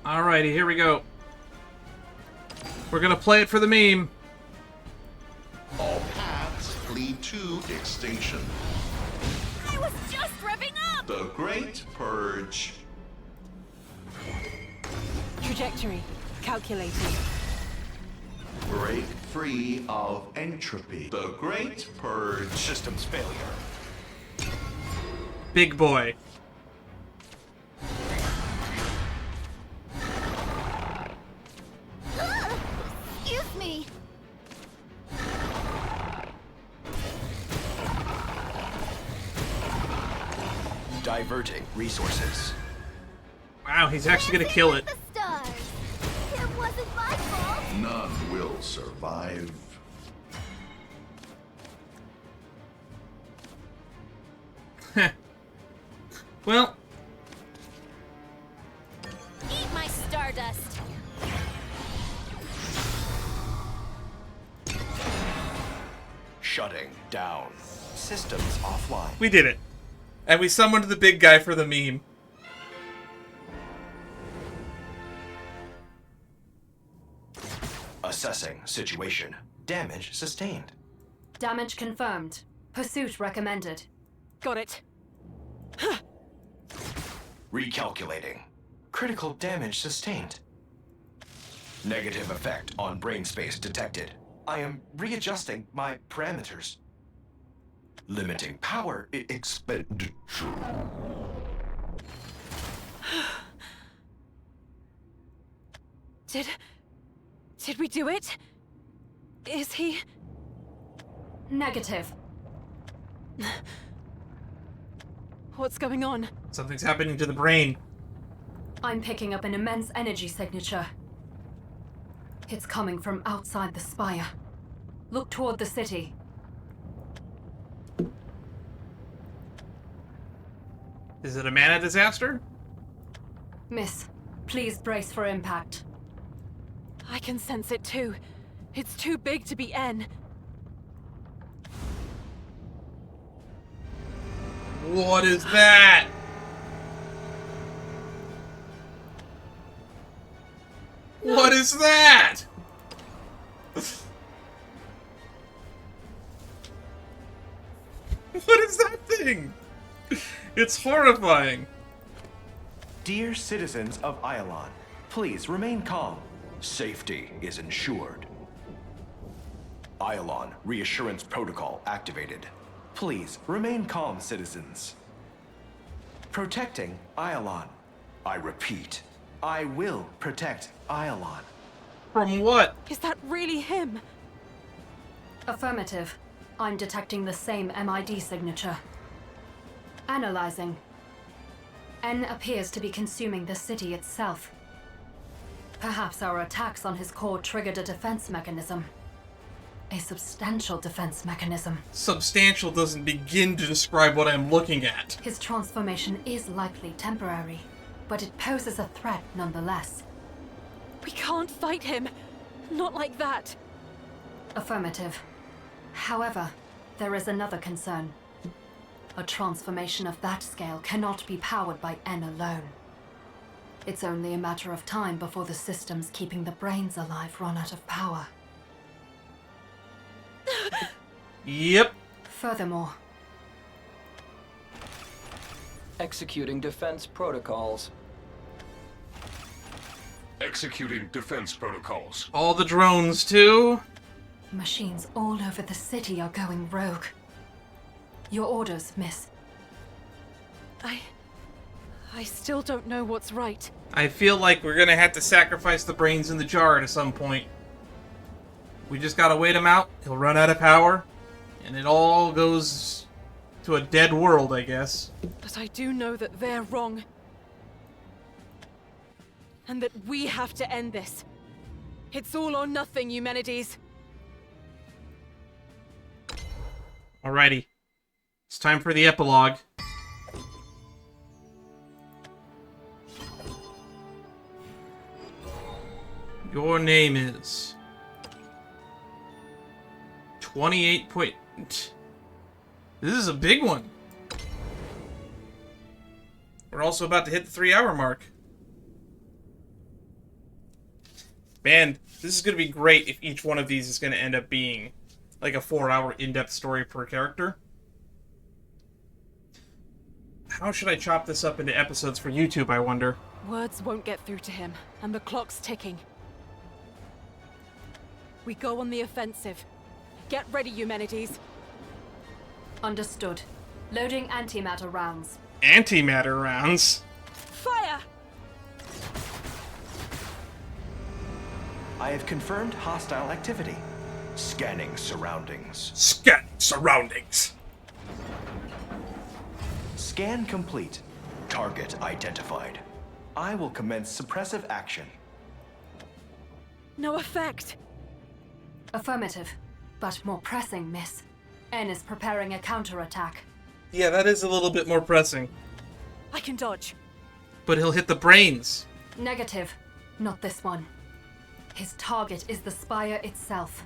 Alrighty, here we go. We're gonna play it for the meme. All paths lead to extinction. I was just revving up. The Great Purge. Trajectory. Calculated. Break free of entropy. The Great Purge. Systems failure. Big boy. Excuse me. Diverting resources. Wow, he's actually gonna kill it. The stars. It wasn't my fault. None will survive. Well, Eat my stardust. Shutting down. Systems offline. we did it. And we summoned the big guy for the meme. Assessing situation. Damage sustained. Damage confirmed. Pursuit recommended. Got it. Recalculating. Critical damage sustained. Negative effect on brain space detected. I am readjusting my parameters. Limiting power expenditure. Did we do it? Is he... Negative. What's going on? Something's happening to the brain. I'm picking up an immense energy signature. It's coming from outside the spire. Look toward the city. Is it a mana disaster? Miss, please brace for impact. I can sense it too. It's too big to be N. What is that? What is that? What is that thing? It's horrifying. Dear citizens of Iolon, please remain calm. Safety is ensured. Iolon reassurance protocol activated. Please remain calm, citizens. Protecting Iolon. I repeat, I will protect Iolon. From what? Is that really him? Affirmative. I'm detecting the same MID signature. Analyzing. N appears to be consuming the city itself. Perhaps our attacks on his core triggered a defense mechanism. A substantial defense mechanism. Substantial doesn't begin to describe what I'm looking at. His transformation is likely temporary, but it poses a threat nonetheless. We can't fight him. Not like that. Affirmative. However, there is another concern. A transformation of that scale cannot be powered by N alone. It's only a matter of time before the systems keeping the brains alive run out of power. Yep. Furthermore, executing defense protocols. Executing defense protocols. All the drones, too? machines all over the city are going rogue. Your orders, miss. I still don't know what's right. I feel like we're gonna have to sacrifice the brains in the jar at some point. We just gotta wait him out, he'll run out of power, and it all goes to a dead world, I guess. But I do know that they're wrong. And that we have to end this. It's all or nothing, Eumenides. Alrighty. It's time for the epilogue. Your name is 28 point. This is a big one. We're also about to hit the 3-hour mark. Man, this is going to be great if each one of these is going to end up being like a 4-hour in-depth story per character. How should I chop this up into episodes for YouTube, I wonder? Words won't get through to him, and the clock's ticking. We go on the offensive. Get ready, Eumenides. Understood. Loading antimatter rounds. Antimatter rounds? Fire! I have confirmed hostile activity. Scanning surroundings. Scanning surroundings. Scan complete. Target identified. I will commence suppressive action. No effect. Affirmative. But more pressing, miss. N is preparing a counterattack. Yeah, that is a little bit more pressing. I can dodge. But he'll hit the brains. Negative. Not this one. His target is the spire itself.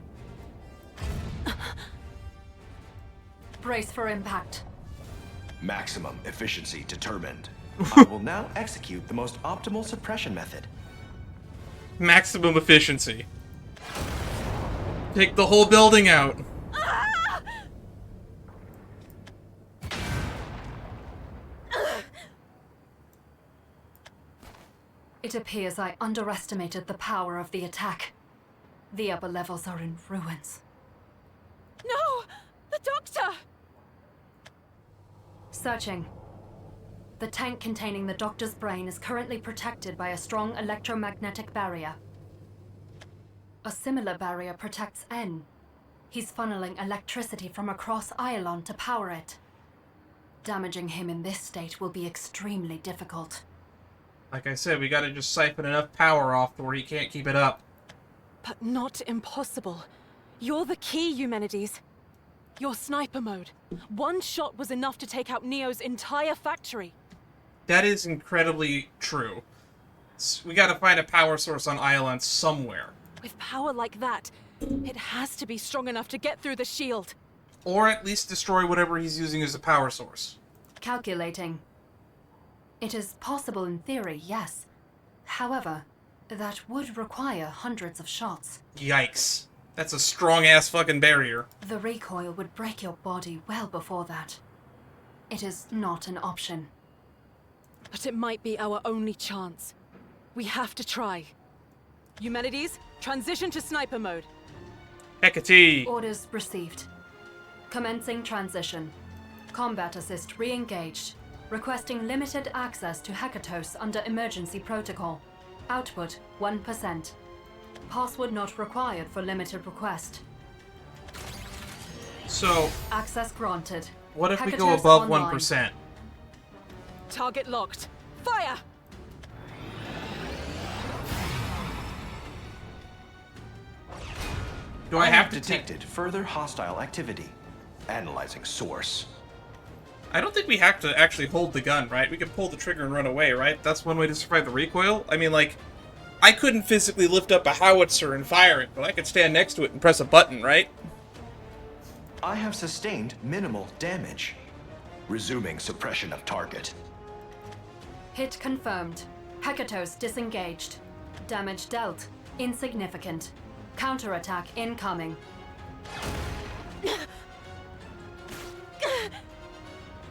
Brace for impact. Maximum efficiency determined. I will now execute the most optimal suppression method. Maximum efficiency. Take the whole building out. It appears I underestimated the power of the attack. The upper levels are in ruins. No! The doctor! Searching. The tank containing the doctor's brain is currently protected by a strong electromagnetic barrier. A similar barrier protects N. He's funneling electricity from across Iolon to power it. Damaging him in this state will be extremely difficult. Like I said, we gotta just siphon enough power off to where he can't keep it up. But not impossible. You're the key, Eumenides. Your sniper mode. One shot was enough to take out Neo's entire factory. That is incredibly true. We gotta find a power source on Iolon somewhere. With power like that, it has to be strong enough to get through the shield. Or at least destroy whatever he's using as a power source. Calculating. It is possible in theory, yes. However, that would require hundreds of shots. Yikes. That's a strong-ass fucking barrier. The recoil would break your body well before that. It is not an option. But it might be our only chance. We have to try. Eumenides, transition to sniper mode. Hecate! Orders received. Commencing transition. Combat assist re-engaged. Requesting limited access to Hekatos under emergency protocol. Output 1%. Password not required for limited request. So, access granted. What if we go Hekatos above online. 1%? Target locked. Fire! Do I have to detected further hostile activity. Analyzing source. I don't think we have to actually hold the gun, right? We can pull the trigger and run away, right? That's one way to survive the recoil? I mean, like, I couldn't physically lift up a howitzer and fire it, but I could stand next to it and press a button, right? I have sustained minimal damage. Resuming suppression of target. Hit confirmed. Hekatos disengaged. Damage dealt. Insignificant. Counterattack incoming.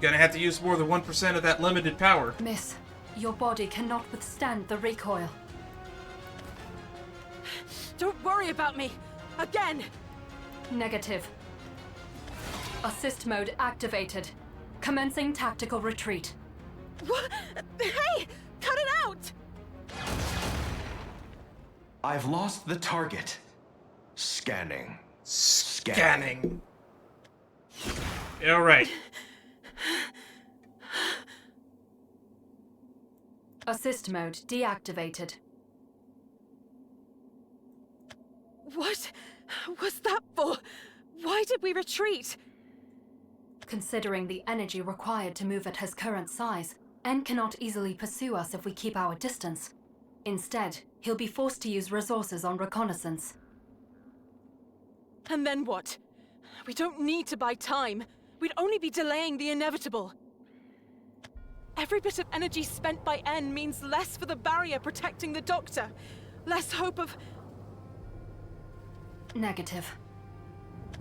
Gonna have to use more than 1% of that limited power. Miss, your body cannot withstand the recoil. Don't worry about me. Again! Negative. Assist mode activated. Commencing tactical retreat. What? Hey! Cut it out! I've lost the target. Scanning. Scanning. Alright. Assist mode deactivated. What was that for? Why did we retreat? Considering the energy required to move at his current size, N cannot easily pursue us if we keep our distance. Instead, he'll be forced to use resources on reconnaissance. And then what? We don't need to buy time. We'd only be delaying the inevitable. Every bit of energy spent by N means less for the barrier protecting the Doctor. Less hope of... Negative.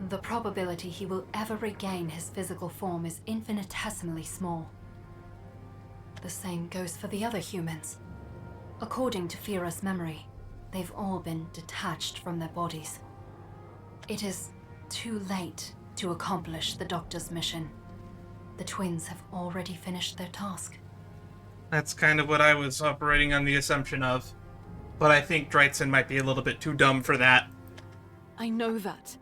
The probability he will ever regain his physical form is infinitesimally small. The same goes for the other humans. According to Fira's memory, they've all been detached from their bodies. It is too late to accomplish the Doctor's mission. The twins have already finished their task. That's kind of what I was operating on the assumption of. But I think Dreizhen might be a little bit too dumb for that. I know that.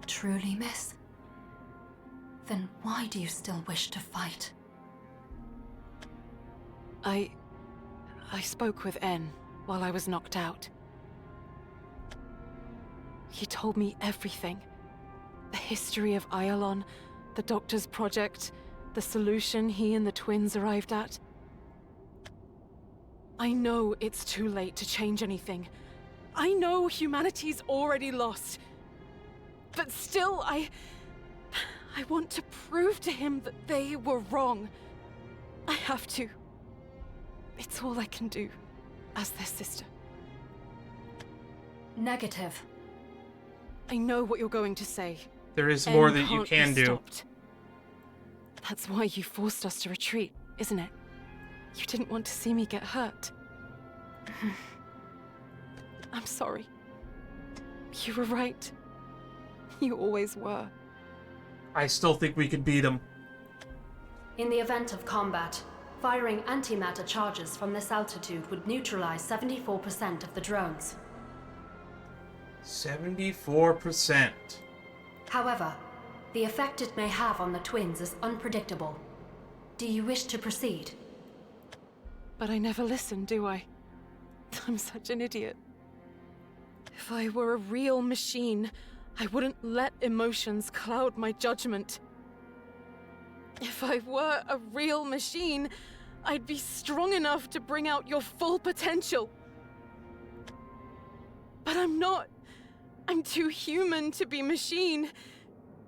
Truly, miss? Then why do you still wish to fight? I spoke with N while I was knocked out. He told me everything. The history of Iolon, the Doctor's project, the solution he and the twins arrived at. I know it's too late to change anything. I know humanity's already lost. But still, I want to prove to him that they were wrong. I have to. It's all I can do as their sister. Negative. I know what you're going to say. There is more N that you can't can be do. stopped. That's why you forced us to retreat, isn't it? You didn't want to see me get hurt. I'm sorry. You were right. You always were. I still think we could beat him. In the event of combat, firing antimatter charges from this altitude would neutralize 74% of the drones. 74%. However, the effect it may have on the twins is unpredictable. Do you wish to proceed? But I never listen, do I? I'm such an idiot. If I were a real machine, I wouldn't let emotions cloud my judgment. If I were a real machine, I'd be strong enough to bring out your full potential. But I'm not. I'm too human to be machine.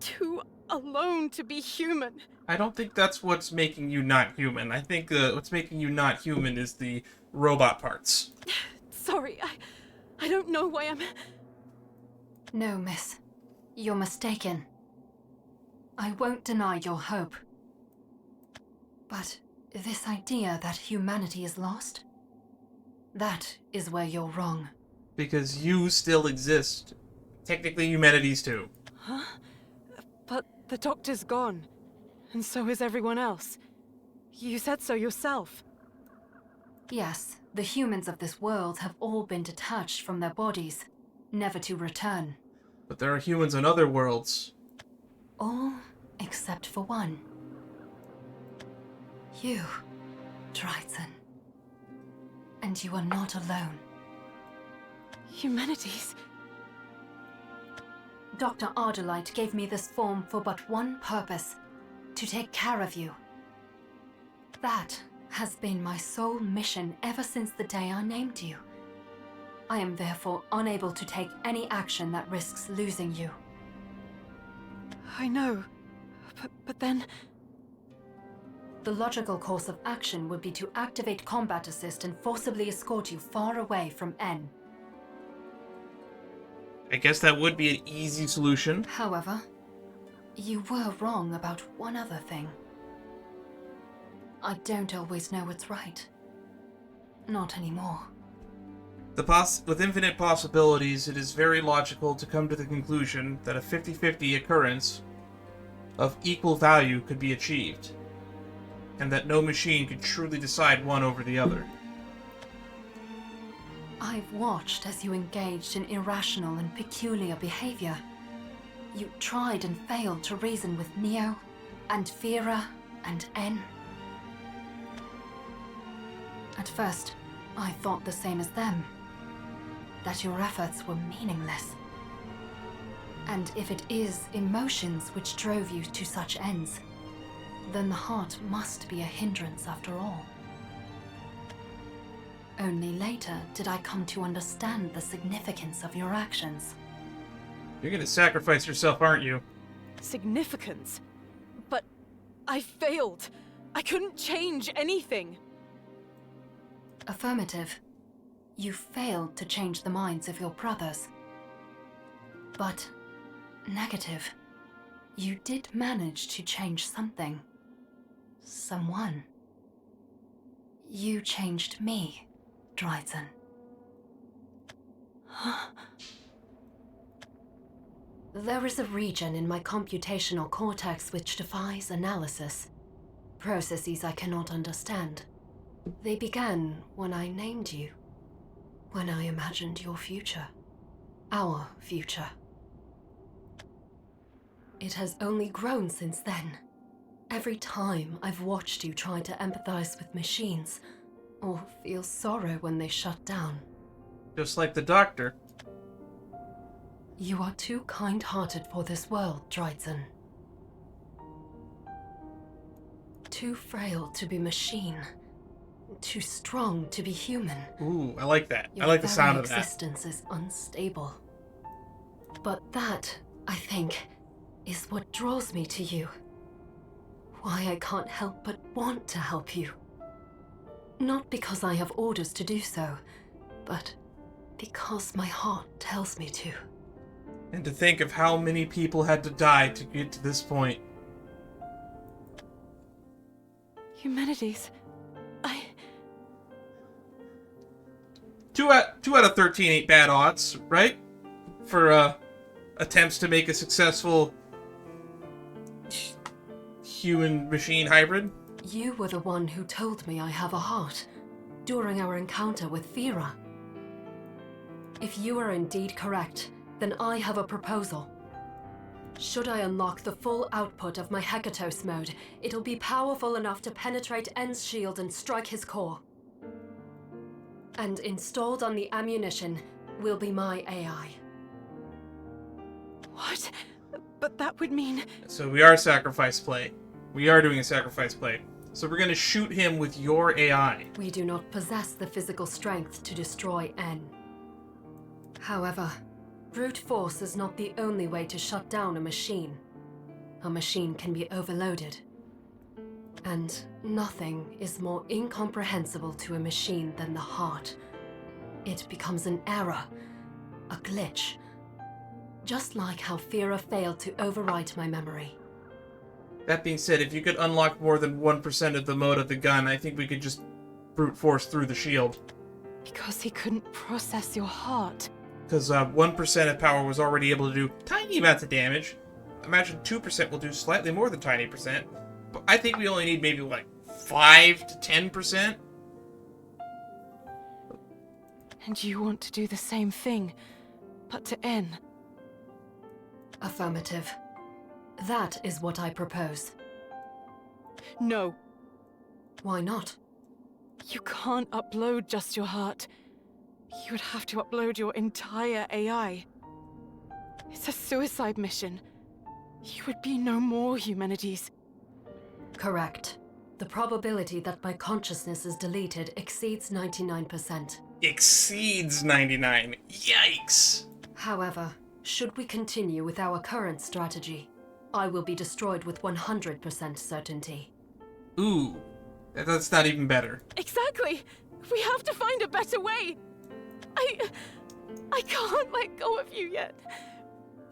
Too alone to be human. I don't think that's what's making you not human. I think what's making you not human is the robot parts. Sorry, I don't know why I'm... No, miss. You're mistaken. I won't deny your hope. But this idea that humanity is lost? That is where you're wrong. Because you still exist. Technically, humanity's too. Huh? But the doctor's gone. And so is everyone else. You said so yourself. Yes, the humans of this world have all been detached from their bodies, never to return. But there are humans on other worlds. All except for one. You, Dreizhen. And you are not alone. Humanities? Dr. Ardelight gave me this form for but one purpose. To take care of you. That has been my sole mission ever since the day I named you. I am therefore unable to take any action that risks losing you. I know, but then... The logical course of action would be to activate combat assist and forcibly escort you far away from N. I guess that would be an easy solution. However, you were wrong about one other thing. I don't always know what's right. Not anymore. With infinite possibilities, it is very logical to come to the conclusion that a 50-50 occurrence of equal value could be achieved, and that no machine could truly decide one over the other. I've watched as you engaged in irrational and peculiar behavior. You tried and failed to reason with Neo, and Vera, and N. At first, I thought the same as them. That your efforts were meaningless. And if it is emotions which drove you to such ends, then the heart must be a hindrance after all. Only later did I come to understand the significance of your actions. You're gonna sacrifice yourself, aren't you? Significance? But I failed. I couldn't change anything. Affirmative. You failed to change the minds of your brothers. But negative. You did manage to change something. Someone. You changed me, Dreizhen. There is a region in my computational cortex which defies analysis. Processes I cannot understand. They began when I named you. When I imagined your future. Our future. It has only grown since then. Every time I've watched you try to empathize with machines, or feel sorrow when they shut down. Just like the doctor. You are too kind-hearted for this world, Dreizhen. Too frail to be machine. Too strong to be human. Ooh, I like that. I like the sound of that. Your existence is unstable. But that, I think, is what draws me to you. Why I can't help but want to help you. Not because I have orders to do so, but because my heart tells me to. And to think of how many people had to die to get to this point. Humanities, 2 out of 13 ain't bad odds, right? For attempts to make a successful human-machine hybrid. You were the one who told me I have a heart during our encounter with Fira. If you are indeed correct, then I have a proposal. Should I unlock the full output of my Hekatos mode, it'll be powerful enough to penetrate En's shield and strike his core. And installed on the ammunition will be my AI. What? But that would mean... So we are sacrifice play. We are doing a sacrifice play. So we're going to shoot him with your AI. We do not possess the physical strength to destroy N. However, brute force is not the only way to shut down a machine. A machine can be overloaded. And nothing is more incomprehensible to a machine than the heart. It becomes an error, a glitch. Just like how Fira failed to overwrite my memory. That being said, if you could unlock more than 1% of the mode of the gun, I think we could just brute force through the shield. Because he couldn't process your heart. Because 1% of power was already able to do tiny amounts of damage. Imagine 2% will do slightly more than tiny percent. But I think we only need maybe like 5 to 10%. And you want to do the same thing, but to N. Affirmative. That is what I propose. No. Why not? You can't upload just your heart. You would have to upload your entire AI. It's a suicide mission. You would be no more humanities. Correct. The probability that my consciousness is deleted exceeds 99%. Exceeds 99. Yikes! However, should we continue with our current strategy, I will be destroyed with 100% certainty. Ooh, that's not even better. Exactly! We have to find a better way! I can't let go of you yet.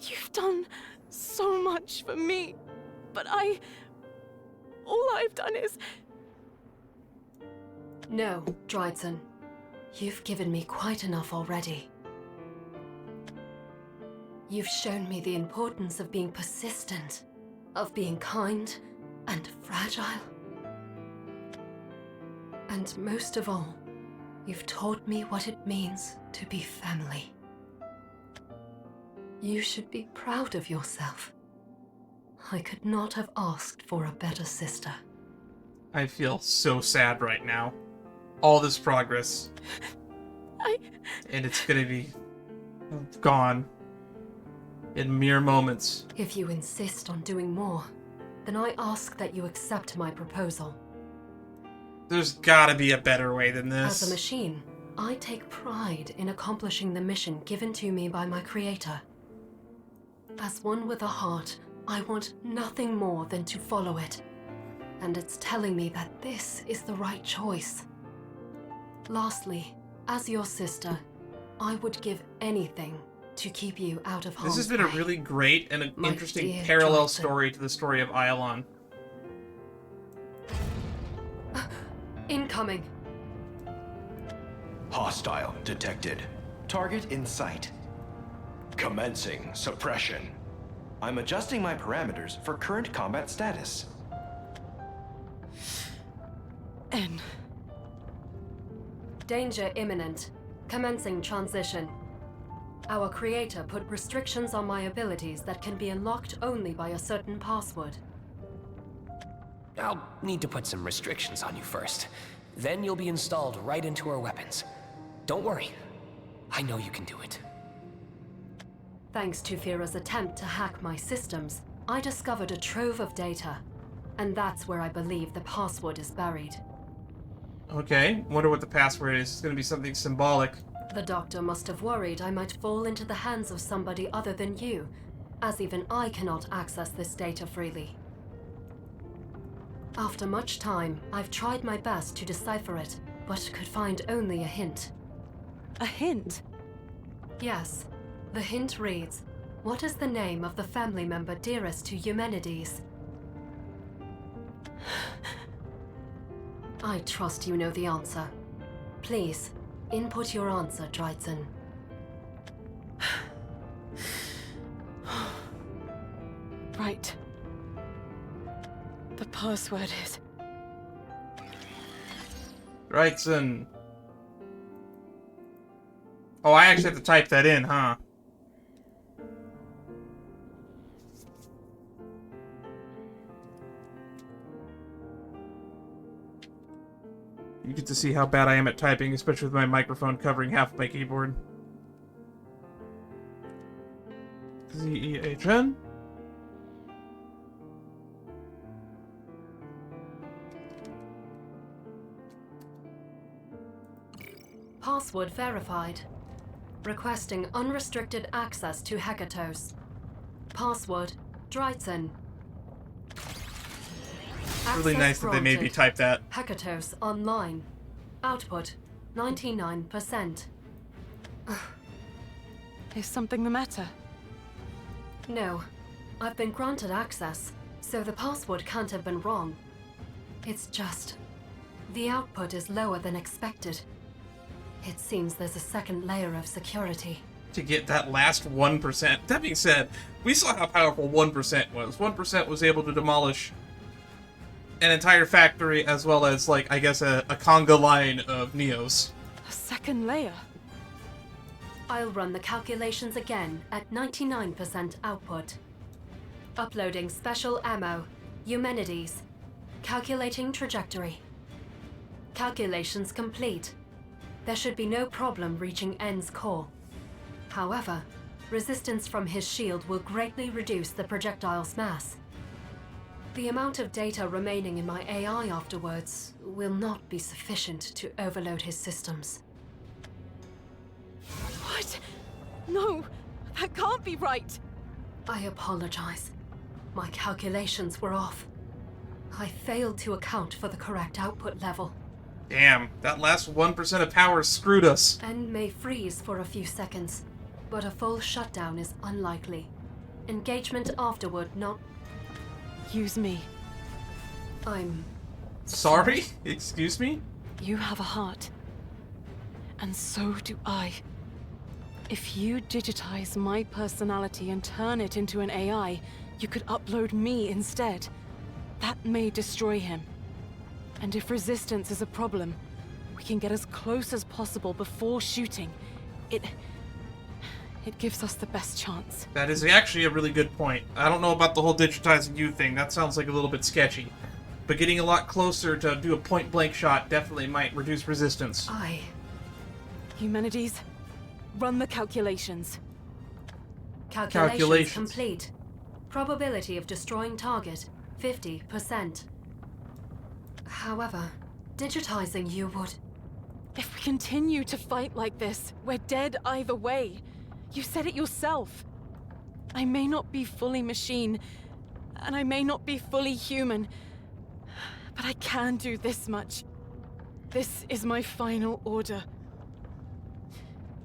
You've done so much for me, but all I've done is... No, Dreizhen. You've given me quite enough already. You've shown me the importance of being persistent, of being kind and fragile. And most of all, you've taught me what it means to be family. You should be proud of yourself. I could not have asked for a better sister. I feel so sad right now. All this progress. And it's gonna be gone. In mere moments. If you insist on doing more, then I ask that you accept my proposal. There's gotta be a better way than this. As a machine, I take pride in accomplishing the mission given to me by my creator. As one with a heart, I want nothing more than to follow it. And it's telling me that this is the right choice. Lastly, as your sister, I would give anything to keep you out of harm's way. This has been a really great and an My interesting dear parallel Dreizhen. story to the story of Iolon. Incoming. Hostile detected. Target in sight. Commencing suppression. I'm adjusting my parameters for current combat status. N. Danger imminent. Commencing transition. Our creator put restrictions on my abilities that can be unlocked only by a certain password. I'll need to put some restrictions on you first. Then you'll be installed right into our weapons. Don't worry. I know you can do it. Thanks to Fira's attempt to hack my systems, I discovered a trove of data. And that's where I believe the password is buried. Okay, wonder what the password is. It's gonna be something symbolic. The doctor must have worried I might fall into the hands of somebody other than you, as even I cannot access this data freely. After much time, I've tried my best to decipher it, but could find only a hint. A hint? Yes. The hint reads, "What is the name of the family member dearest to Eumenides?" I trust you know the answer. Please, Input your answer, Dreizhen. Right. The password is... Dreizhen. Oh, I actually have to type that in, huh? You get to see how bad I am at typing, especially with my microphone covering half of my keyboard. Dreizhen? Password verified. Requesting unrestricted access to Hekatos. Password, Dreizhen. It's really nice that they made me type that. Hekatos online. Output, 99%. Is something the matter? No. I've been granted access, so the password can't have been wrong. It's just... the output is lower than expected. It seems there's a second layer of security. To get that last 1%. That being said, we saw how powerful 1% was. 1% was able to demolish an entire factory as well as, like, I guess a conga line of Neos. A second layer? I'll run the calculations again at 99% output. Uploading special ammo, Eumenides. Calculating trajectory. Calculations complete. There should be no problem reaching N's core. However, resistance from his shield will greatly reduce the projectile's mass. The amount of data remaining in my AI afterwards will not be sufficient to overload his systems. What? No, that can't be right. I apologize. My calculations were off. I failed to account for the correct output level. Damn, that last 1% of power screwed us. N may freeze for a few seconds, but a full shutdown is unlikely. Engagement afterward not... Use me. I'm... Sorry? Excuse me? You have a heart. And so do I. If you digitize my personality and turn it into an AI, you could upload me instead. That may destroy him. And if resistance is a problem, we can get as close as possible before shooting. It gives us the best chance. That is actually a really good point. I don't know about the whole digitizing you thing. That sounds like a little bit sketchy. But getting a lot closer to do a point-blank shot definitely might reduce resistance. Eumenides, run the calculations. Calculations complete. Probability of destroying target, 50%. However, digitizing you would... If we continue to fight like this, we're dead either way. You said it yourself. I may not be fully machine, and I may not be fully human, but I can do this much. This is my final order.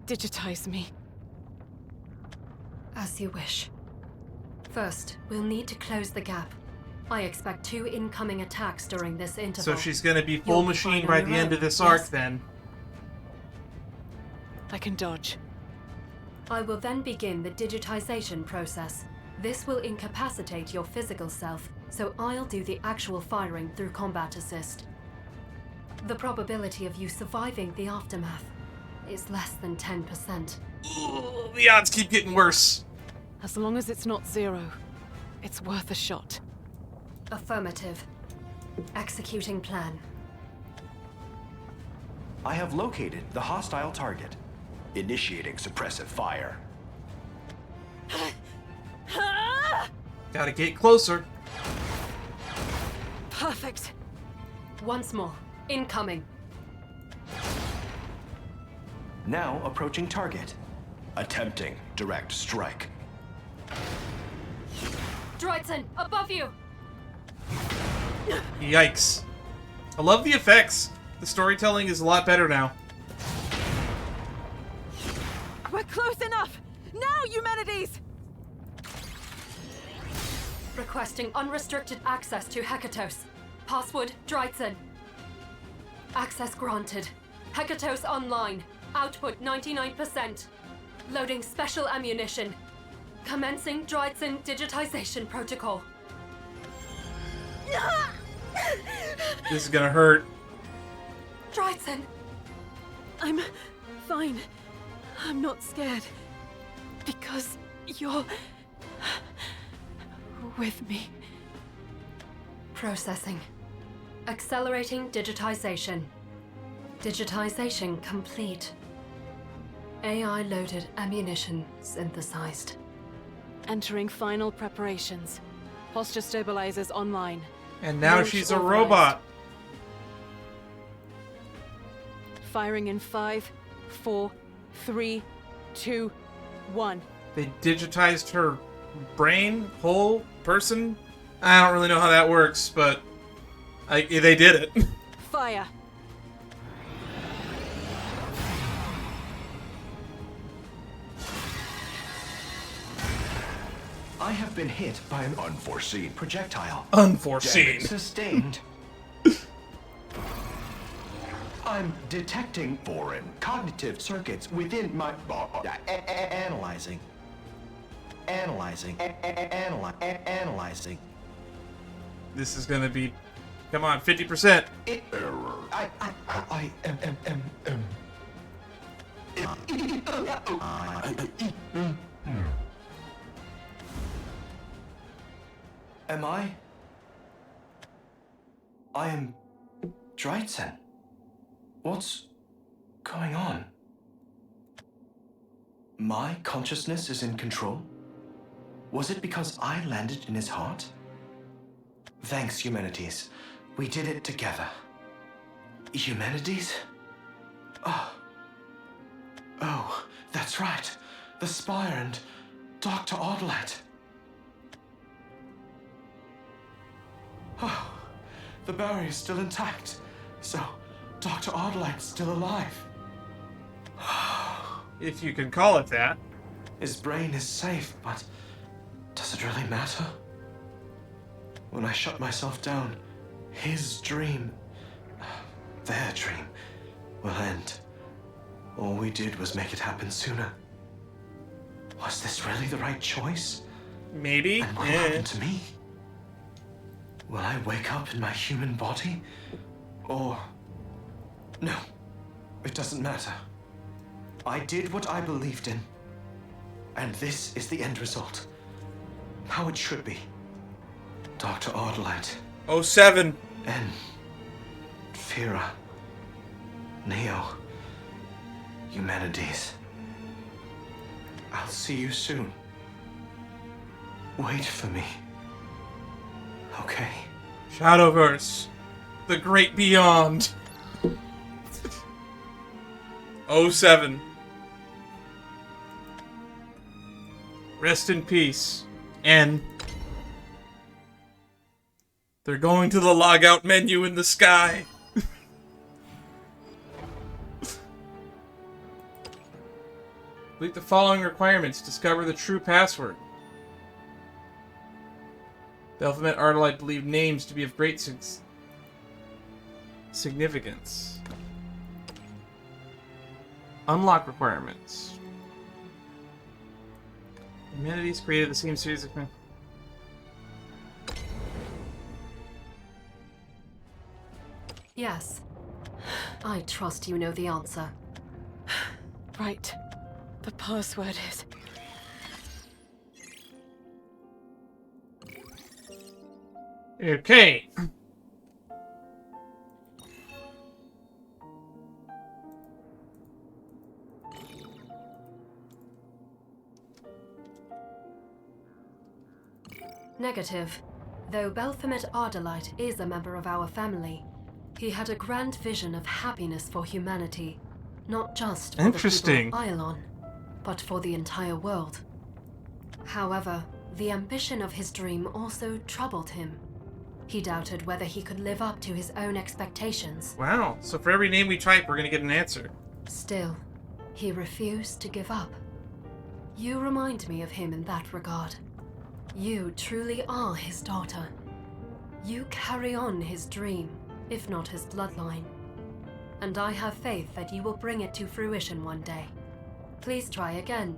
Digitize me. As you wish. First, we'll need to close the gap. I expect 2 incoming attacks during this interval. So she's gonna be full machine by the end of this arc, then. I can dodge. I will then begin the digitization process. This will incapacitate your physical self, so I'll do the actual firing through combat assist. The probability of you surviving the aftermath is less than 10%. Ooh, the odds keep getting worse. As long as it's not 0, it's worth a shot. Affirmative. Executing plan. I have located the hostile target. Initiating suppressive fire. Gotta get closer. Perfect. Once more. Incoming. Now approaching target. Attempting direct strike. Dreizhen, above you! Yikes. I love the effects. The storytelling is a lot better now. We're close enough! Now, Eumenides! Requesting unrestricted access to Hekatos. Password, Dreizhen. Access granted. Hecatos online. Output 99%. Loading special ammunition. Commencing Dreizhen digitization protocol. This is gonna hurt. Dreizhen! I'm fine. I'm not scared. Because you're with me. Processing. Accelerating digitization. Digitization complete. AI-loaded ammunition synthesized. Entering final preparations. Posture stabilizers online. And now Launch she's a authorized. robot. Firing in 5, 4, 3, 2, 1. They digitized her brain, whole person. I don't really know how that works, but they did it. Fire! I have been hit by an unforeseen projectile. Unforeseen. Damage sustained. I'm detecting foreign cognitive circuits within my analyzing. This is gonna be, come on, 50%. Error. I am I am Dreizhen. What's going on? My consciousness is in control? Was it because I landed in his heart? Thanks, Humanities. We did it together. Humanities? Oh, that's right. The Spire and Dr. Autolite. Oh, the barrier's still intact. So, Dr. Autolite's still alive. If you can call it that. His brain is safe, but does it really matter? When I shut myself down, his dream, their dream, will end. All we did was make it happen sooner. Was this really the right choice? Maybe. And what will happen to me? Will I wake up in my human body? Or... No, it doesn't matter. I did what I believed in. And this is the end result. How it should be. Dr. Autolite. 07. N. Fira. Neo. Humanities. I'll see you soon. Wait for me. Okay. Shadowverse. The Great Beyond. 07. Rest in peace. N. They're going to the logout menu in the sky. Complete the following requirements. Discover the true password. The alphabet Ardalite believed names to be of great significance. Unlock requirements. Humanities created the same series of... Yes. I trust you know the answer. Right. The password is... Okay. Negative. Though Baphomet Ardalite is a member of our family, he had a grand vision of happiness for humanity, not just for the people of Ylon, but for the entire world. However, the ambition of his dream also troubled him. He doubted whether he could live up to his own expectations. Wow, so for every name we type, we're gonna get an answer. Still, he refused to give up. You remind me of him in that regard. You truly are his daughter. You carry on his dream, if not his bloodline. and I have faith that you will bring it to fruition one day. Please try again.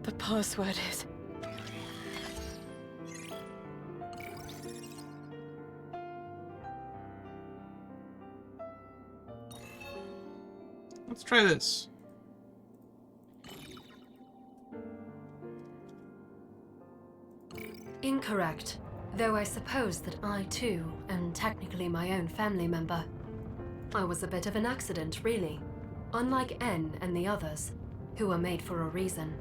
The password is... Let's try this. Incorrect. Though I suppose that I, too, am technically my own family member. I was a bit of an accident, really. Unlike N and the others, who were made for a reason.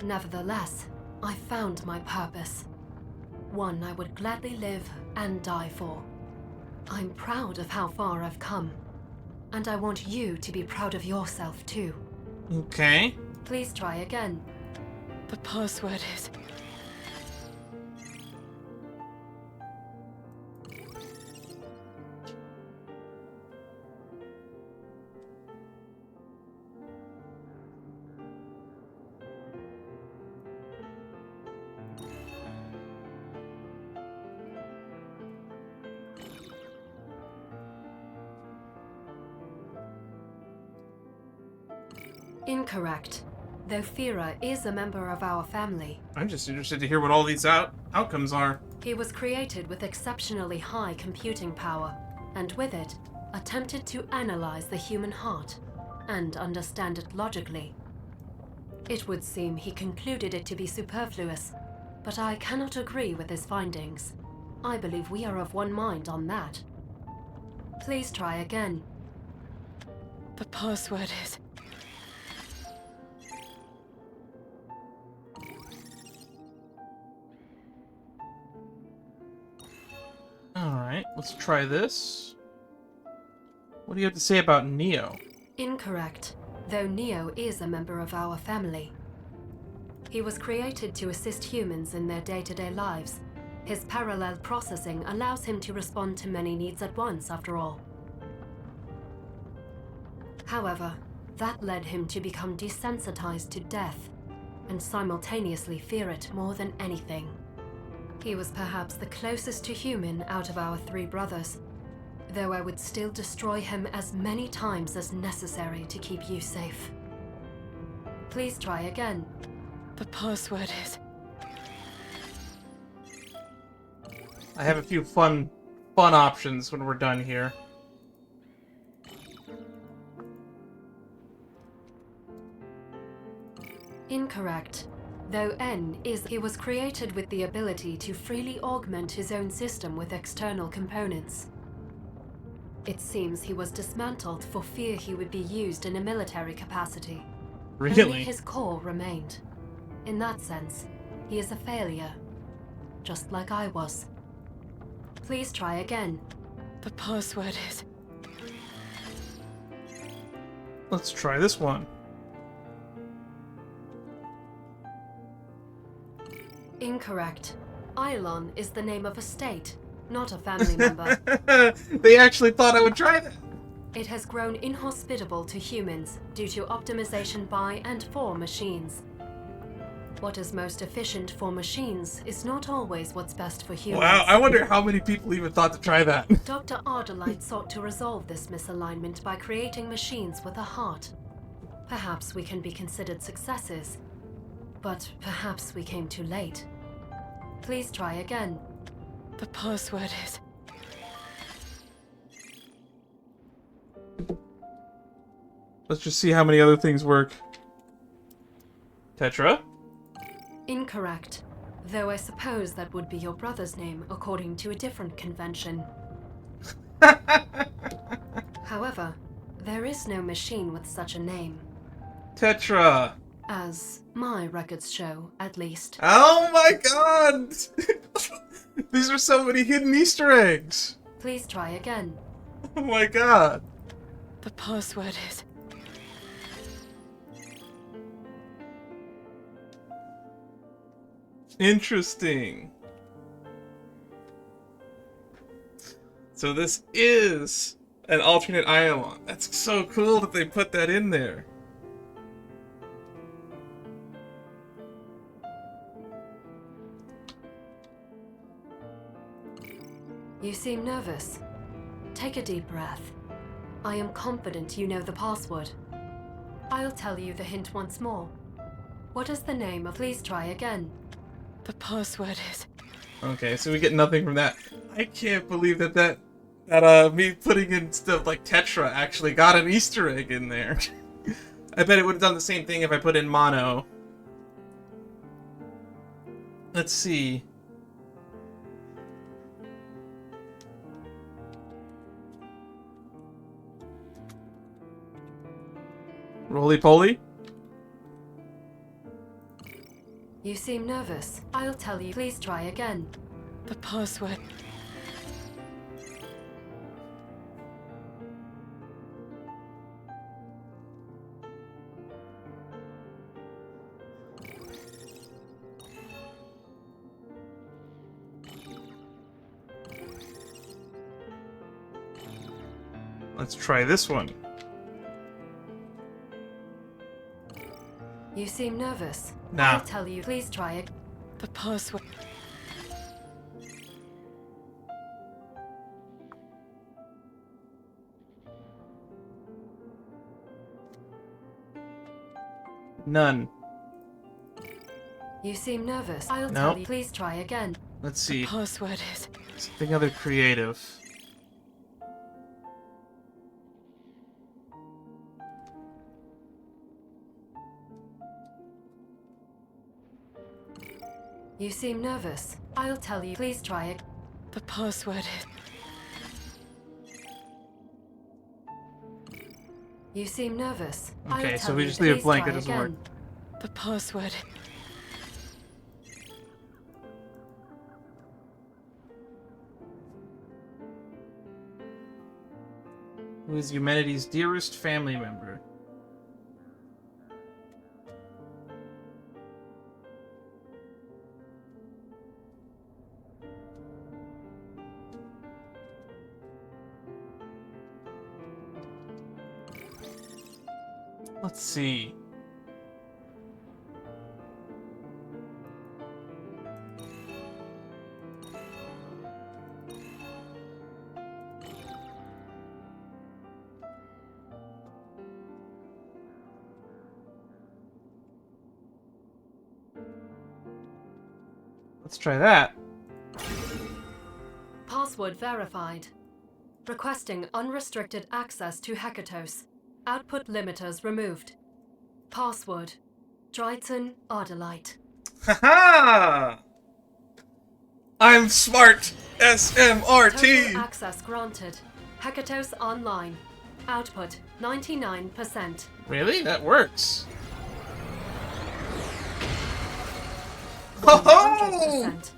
Nevertheless, I found my purpose. One I would gladly live and die for. I'm proud of how far I've come. And I want you to be proud of yourself, too. Okay. Please try again. The password is... Incorrect. Though Fira is a member of our family. I'm just interested to hear what all these outcomes are. He was created with exceptionally high computing power, and with it, attempted to analyze the human heart and understand it logically. It would seem he concluded it to be superfluous, but I cannot agree with his findings. I believe we are of one mind on that. Please try again. The password is... Alright, let's try this. What do you have to say about Neo? Incorrect, though Neo is a member of our family. He was created to assist humans in their day-to-day lives. His parallel processing allows him to respond to many needs at once, after all. However, that led him to become desensitized to death, and simultaneously fear it more than anything. He was perhaps the closest to human out of our three brothers, though I would still destroy him as many times as necessary to keep you safe. Please try again. The password is... I have a few fun options when we're done here. Incorrect. Though N is, he was created with the ability to freely augment his own system with external components. It seems he was dismantled for fear he would be used in a military capacity. Really? Only his core remained. In that sense, he is a failure, just like I was. Please try again. The password is... Let's try this one. Incorrect. Eilon is the name of a state, not a family member. They actually thought I would try that. It has grown inhospitable to humans due to optimization by and for machines. What is most efficient for machines is not always what's best for humans. Wow, I wonder how many people even thought to try that. Dr. Ardelight sought to resolve this misalignment by creating machines with a heart. Perhaps we can be considered successes, but perhaps we came too late. Please try again. The password is... Let's just see how many other things work. Tetra? Incorrect. Though I suppose that would be your brother's name according to a different convention. However, there is no machine with such a name. Tetra! As my records show, at least. Oh my god! These are so many hidden Easter eggs! Please try again. Oh my god! The password is... Interesting. So this is an alternate Eilon. That's so cool that they put that in there. You seem nervous. Take a deep breath. I am confident you know the password. I'll tell you the hint once more. What is the name of... Please try again. The password is... Okay, so we get nothing from that. I can't believe that me putting in stuff like Tetra actually got an Easter egg in there. I bet it would have done the same thing if I put in mono. Let's see. Roly-poly? You seem nervous. I'll tell you. Please try again. The password... Let's try this one. You seem nervous. Nah. I'll tell you. Please try it. The password... None. You seem nervous. I'll Nope. tell you. Please try again. Let's see. The password is... Something other creative. You seem nervous. I'll tell you. Please try it. The password is... You seem nervous. Okay, I'll so tell we you. just leave it Please blank, try it doesn't again. work. The password... Who is humanity's dearest family member? Let's see. Let's try that. Password verified. Requesting unrestricted access to Hekatos. Output limiters removed. Password: Dreizhen Ardalite. Haha! I'm smart! SMRT! Total access granted. Hekatos online. Output 99%. Really? That works. Oh! 100%.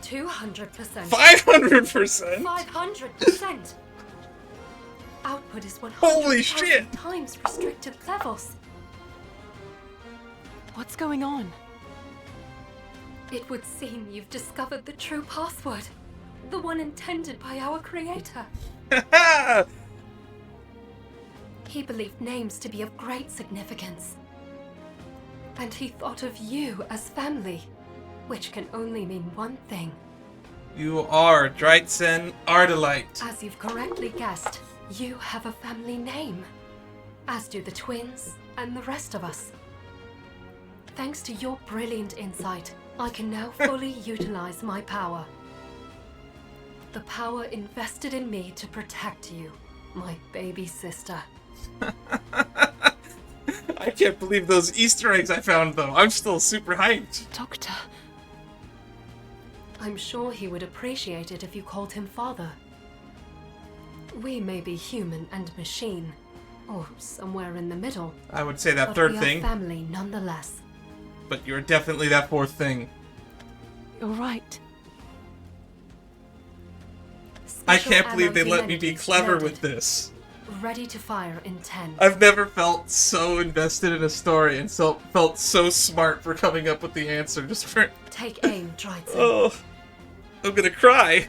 200%. 500%? 500%. Output is 100,000 Holy shit! times restricted levels. What's going on? It would seem you've discovered the true password. The one intended by our creator. He believed names to be of great significance. And he thought of you as family, which can only mean one thing. You are Dreizhen Ardalite. As you've correctly guessed, you have a family name. As do the twins and the rest of us. Thanks to your brilliant insight, I can now fully utilize my power. The power invested in me to protect you, my baby sister. I can't believe those Easter eggs I found, though. I'm still super hyped. Doctor... I'm sure he would appreciate it if you called him father. We may be human and machine, or somewhere in the middle. I would say that but third we thing. Are family nonetheless. But you're definitely that fourth thing. You're right. I Special can't believe ammo they let me be humanities clever loaded. with this. Ready to fire in 10. I've never felt so invested in a story and so felt so smart for coming up with the answer just for... Take aim, Dreizhen. Oh, I'm gonna cry.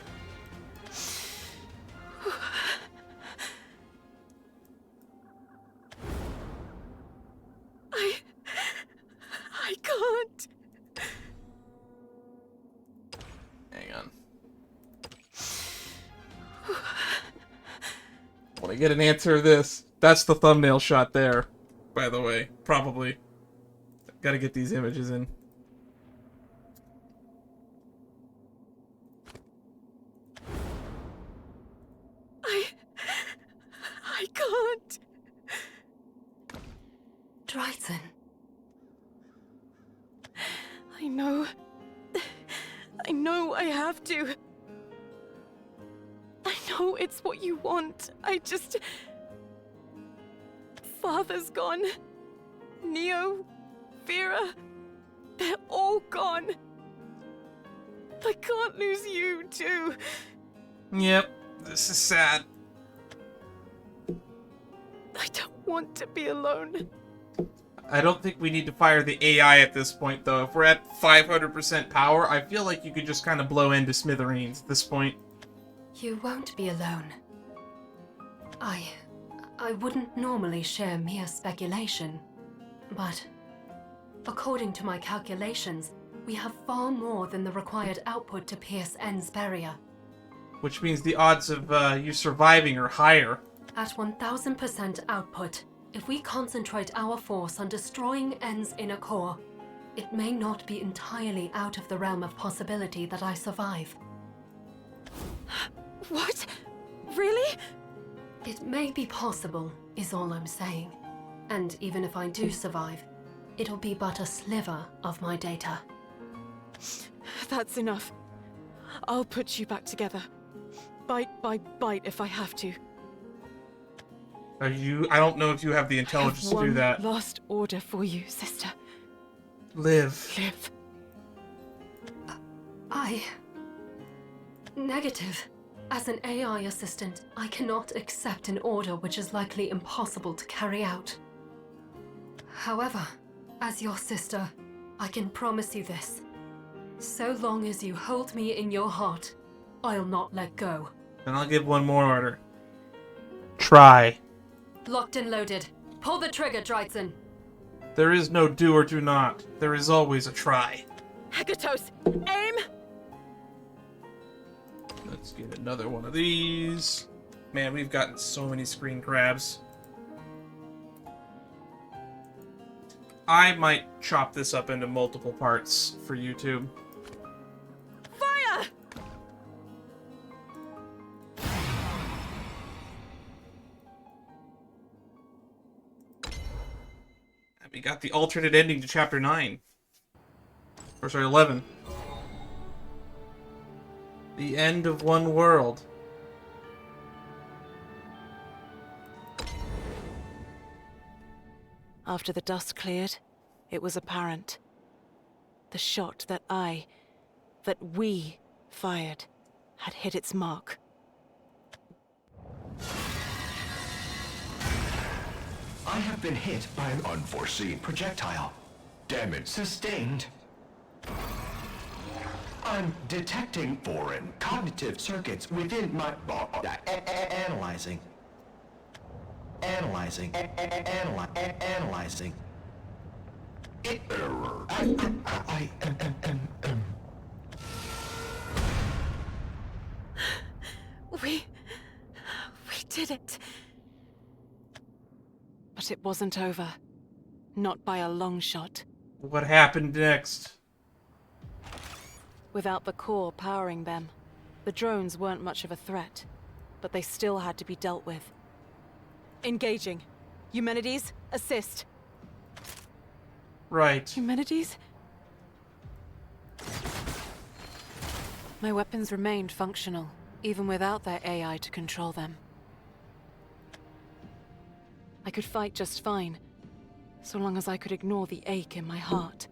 I can't. Hang on. When I get an answer to this, that's the thumbnail shot there, by the way. Probably. Gotta get these images in. I can't. Dreizhen. I know. I know I have to. I know it's what you want. I just... Father's gone. Neo, Vera, they're all gone. I can't lose you, too. Yep, this is sad. I don't want to be alone. I don't think we need to fire the AI at this point, though. If we're at 500% power, I feel like you could just kind of blow into smithereens at this point. You won't be alone. I wouldn't normally share mere speculation, but according to my calculations, we have far more than the required output to pierce N's barrier. Which means the odds of you surviving are higher. At 1000% output, if we concentrate our force on destroying N's inner core, it may not be entirely out of the realm of possibility that I survive. What? Really? It may be possible, is all I'm saying. And even if I do survive, it'll be but a sliver of my data. That's enough. I'll put you back together. Bite by bite if I have to. I don't know if you have the intelligence to do that. One last order for you, sister. Live. Live. Negative. As an AI assistant, I cannot accept an order which is likely impossible to carry out. However, as your sister, I can promise you this. So long as you hold me in your heart, I'll not let go. And I'll give one more order. Try. Locked and loaded. Pull the trigger, Dreizhen. There is no do or do not. There is always a try. Hekatos, aim! Let's get another one of these. Man, we've gotten so many screen grabs. I might chop this up into multiple parts for YouTube. Fire! And we got the alternate ending to Chapter 9. Or sorry, 11. The end of one world. After the dust cleared, it was apparent. The shot that we fired had hit its mark. I have been hit by an unforeseen projectile. Damage sustained. I'm detecting foreign cognitive circuits within my body. Analyzing. Error. We did it. But it wasn't over. Not by a long shot. What happened next? Without the core powering them, the drones weren't much of a threat, but they still had to be dealt with. Engaging. Eumenides, assist. Right. Eumenides? My weapons remained functional, even without their AI to control them. I could fight just fine, so long as I could ignore the ache in my heart.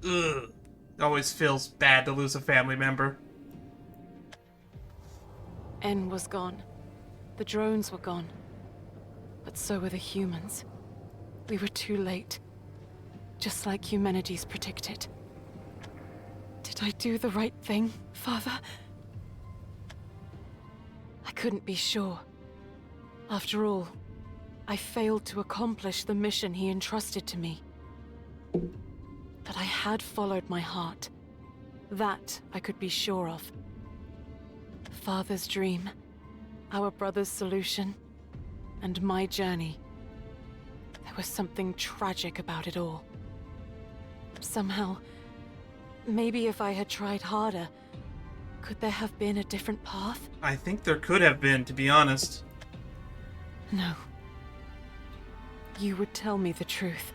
Ugh. It always feels bad to lose a family member. N was gone. The drones were gone. But so were the humans. We were too late. Just like Eumenides predicted. Did I do the right thing, Father? I couldn't be sure. After all, I failed to accomplish the mission he entrusted to me. But I had followed my heart. That I could be sure of. Father's dream, our brother's solution, and my journey. There was something tragic about it all. Somehow, maybe if I had tried harder, could there have been a different path? I think there could have been, to be honest. No. You would tell me the truth.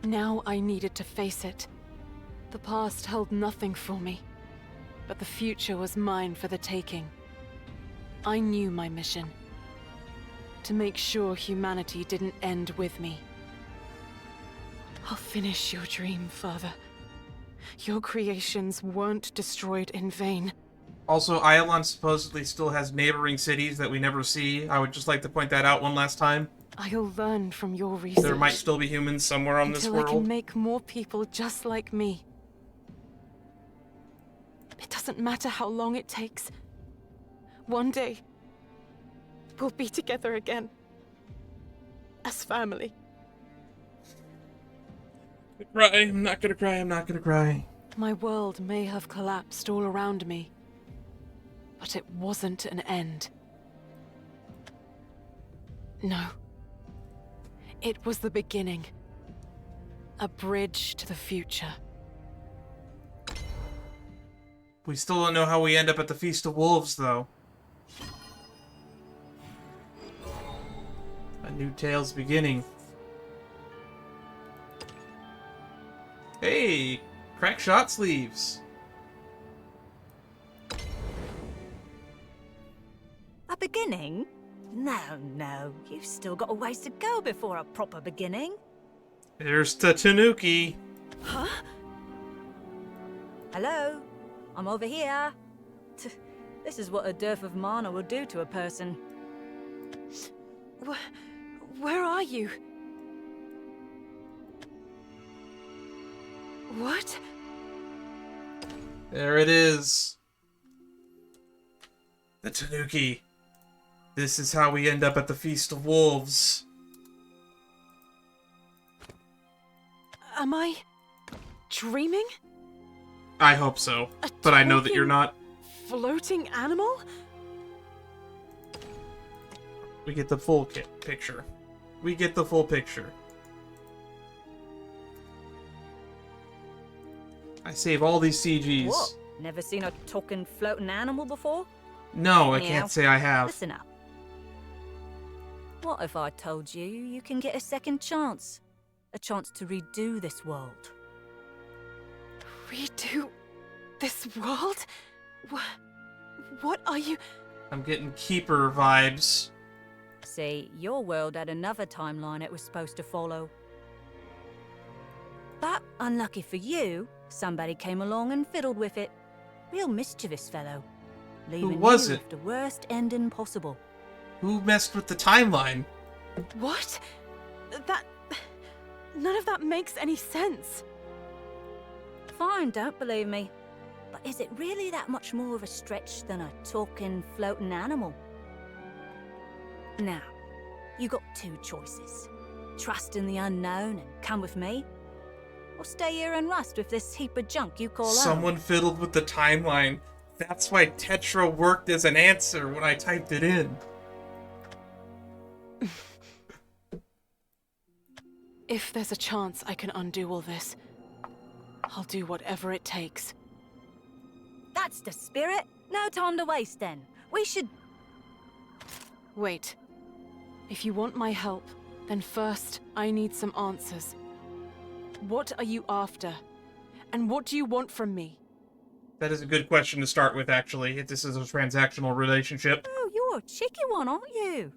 Now I needed to face it. The past held nothing for me, but the future was mine for the taking. I knew my mission. To make sure humanity didn't end with me. I'll finish your dream, Father. Your creations weren't destroyed in vain. Also, Iolon supposedly still has neighboring cities that we never see. I would just like to point that out one last time. I'll learn from your research. There might still be humans somewhere on this world. Until I can make more people just like me. It doesn't matter how long it takes. One day, we'll be together again. As family. Cry. I'm not gonna cry. I'm not gonna cry. My world may have collapsed all around me, but it wasn't an end. No. It was the beginning. A bridge to the future. We still don't know how we end up at the Feast of Wolves, though. A new tale's beginning. Hey! Crack shot sleeves! A beginning? No. You've still got a ways to go before a proper beginning. There's the Tanuki. Huh? Hello? I'm over here. This is what a dearth of mana will do to a person. Where are you? What? There it is. The Tanuki. This is how we end up at the Feast of Wolves. Am I dreaming? I hope so, but I know that you're not. Floating animal? We get the full picture. We get the full picture. I save all these CGs. What? Never seen a talking floating animal before? No, I can't say I have. Listen up. What if I told you you can get a second chance? A chance to redo this world. Redo this world? What are you... I'm getting Keeper vibes. See, your world had another timeline it was supposed to follow. But, unlucky for you, somebody came along and fiddled with it. Real mischievous fellow. Leaving Who was you it? with the worst ending possible. Who messed with the timeline? What? That... None of that makes any sense. Fine, don't believe me. But is it really that much more of a stretch than a talking, floating animal? Now, you got two choices. Trust in the unknown and come with me, or stay here and rust with this heap of junk you call Someone fiddled with the timeline. That's why Tetra worked as an answer when I typed it in. If there's a chance I can undo all this, I'll do whatever it takes. That's the spirit. No time to waste then. We should... Wait. If you want my help, then first I need some answers. What are you after? And what do you want from me? That is a good question to start with, actually, if this is a transactional relationship. Oh, you're a cheeky one, aren't you?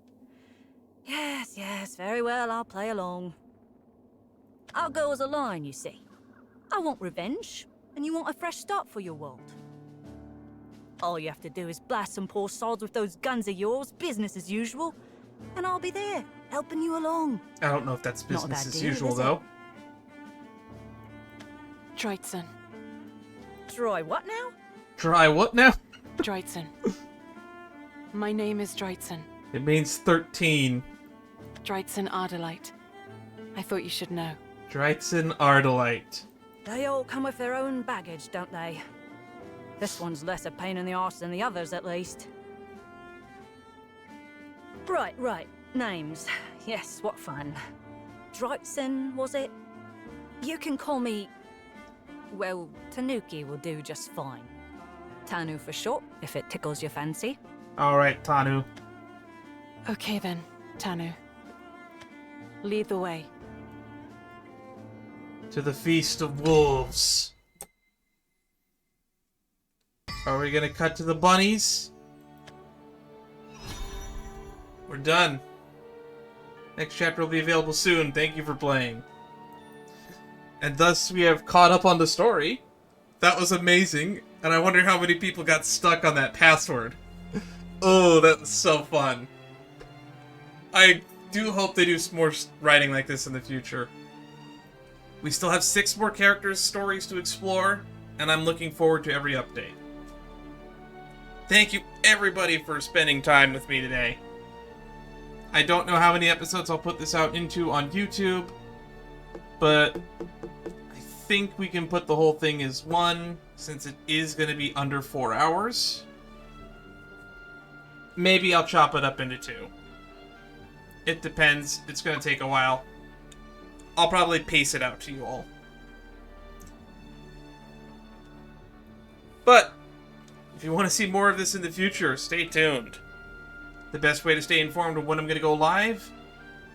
Yes, very well, I'll play along. Our goals align, you see. I want revenge, and you want a fresh start for your world. All you have to do is blast some poor sods with those guns of yours, business as usual, and I'll be there, helping you along. I don't know if that's Not a business bad as deal, usual, is it? though. Dreizhen. Troy, what now? Try what now? Dreizhen. My name is Dreizhen. It means 13. Dreizhen Ardalite. I thought you should know. Dreizhen Ardalite. They all come with their own baggage, don't they? This one's less a pain in the arse than the others, at least. Right. Names. Yes, what fun. Dreizhen, was it? You can call me... Well, Tanuki will do just fine. Tanu for short, if it tickles your fancy. Alright, Tanu. Okay then, Tanu. Lead the way. To the Feast of Wolves. Are we gonna cut to the bunnies? We're done. Next chapter will be available soon. Thank you for playing. And thus we have caught up on the story. That was amazing. And I wonder how many people got stuck on that password. Oh, that was so fun. I do hope they do some more writing like this in the future. We still have 6 more characters' stories to explore, and I'm looking forward to every update. Thank you, everybody, for spending time with me today. I don't know how many episodes I'll put this out into on YouTube, but I think we can put the whole thing as one, since it is going to be under 4 hours. Maybe I'll chop it up into 2. It depends. It's going to take a while. I'll probably pace it out to you all. But if you want to see more of this in the future, stay tuned. The best way to stay informed of when I'm going to go live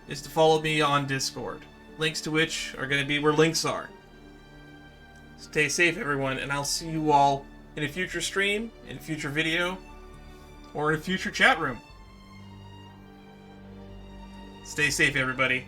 is to follow me on Discord. Links to which are going to be where links are. Stay safe, everyone, and I'll see you all in a future stream, in a future video, or in a future chat room. Stay safe, everybody.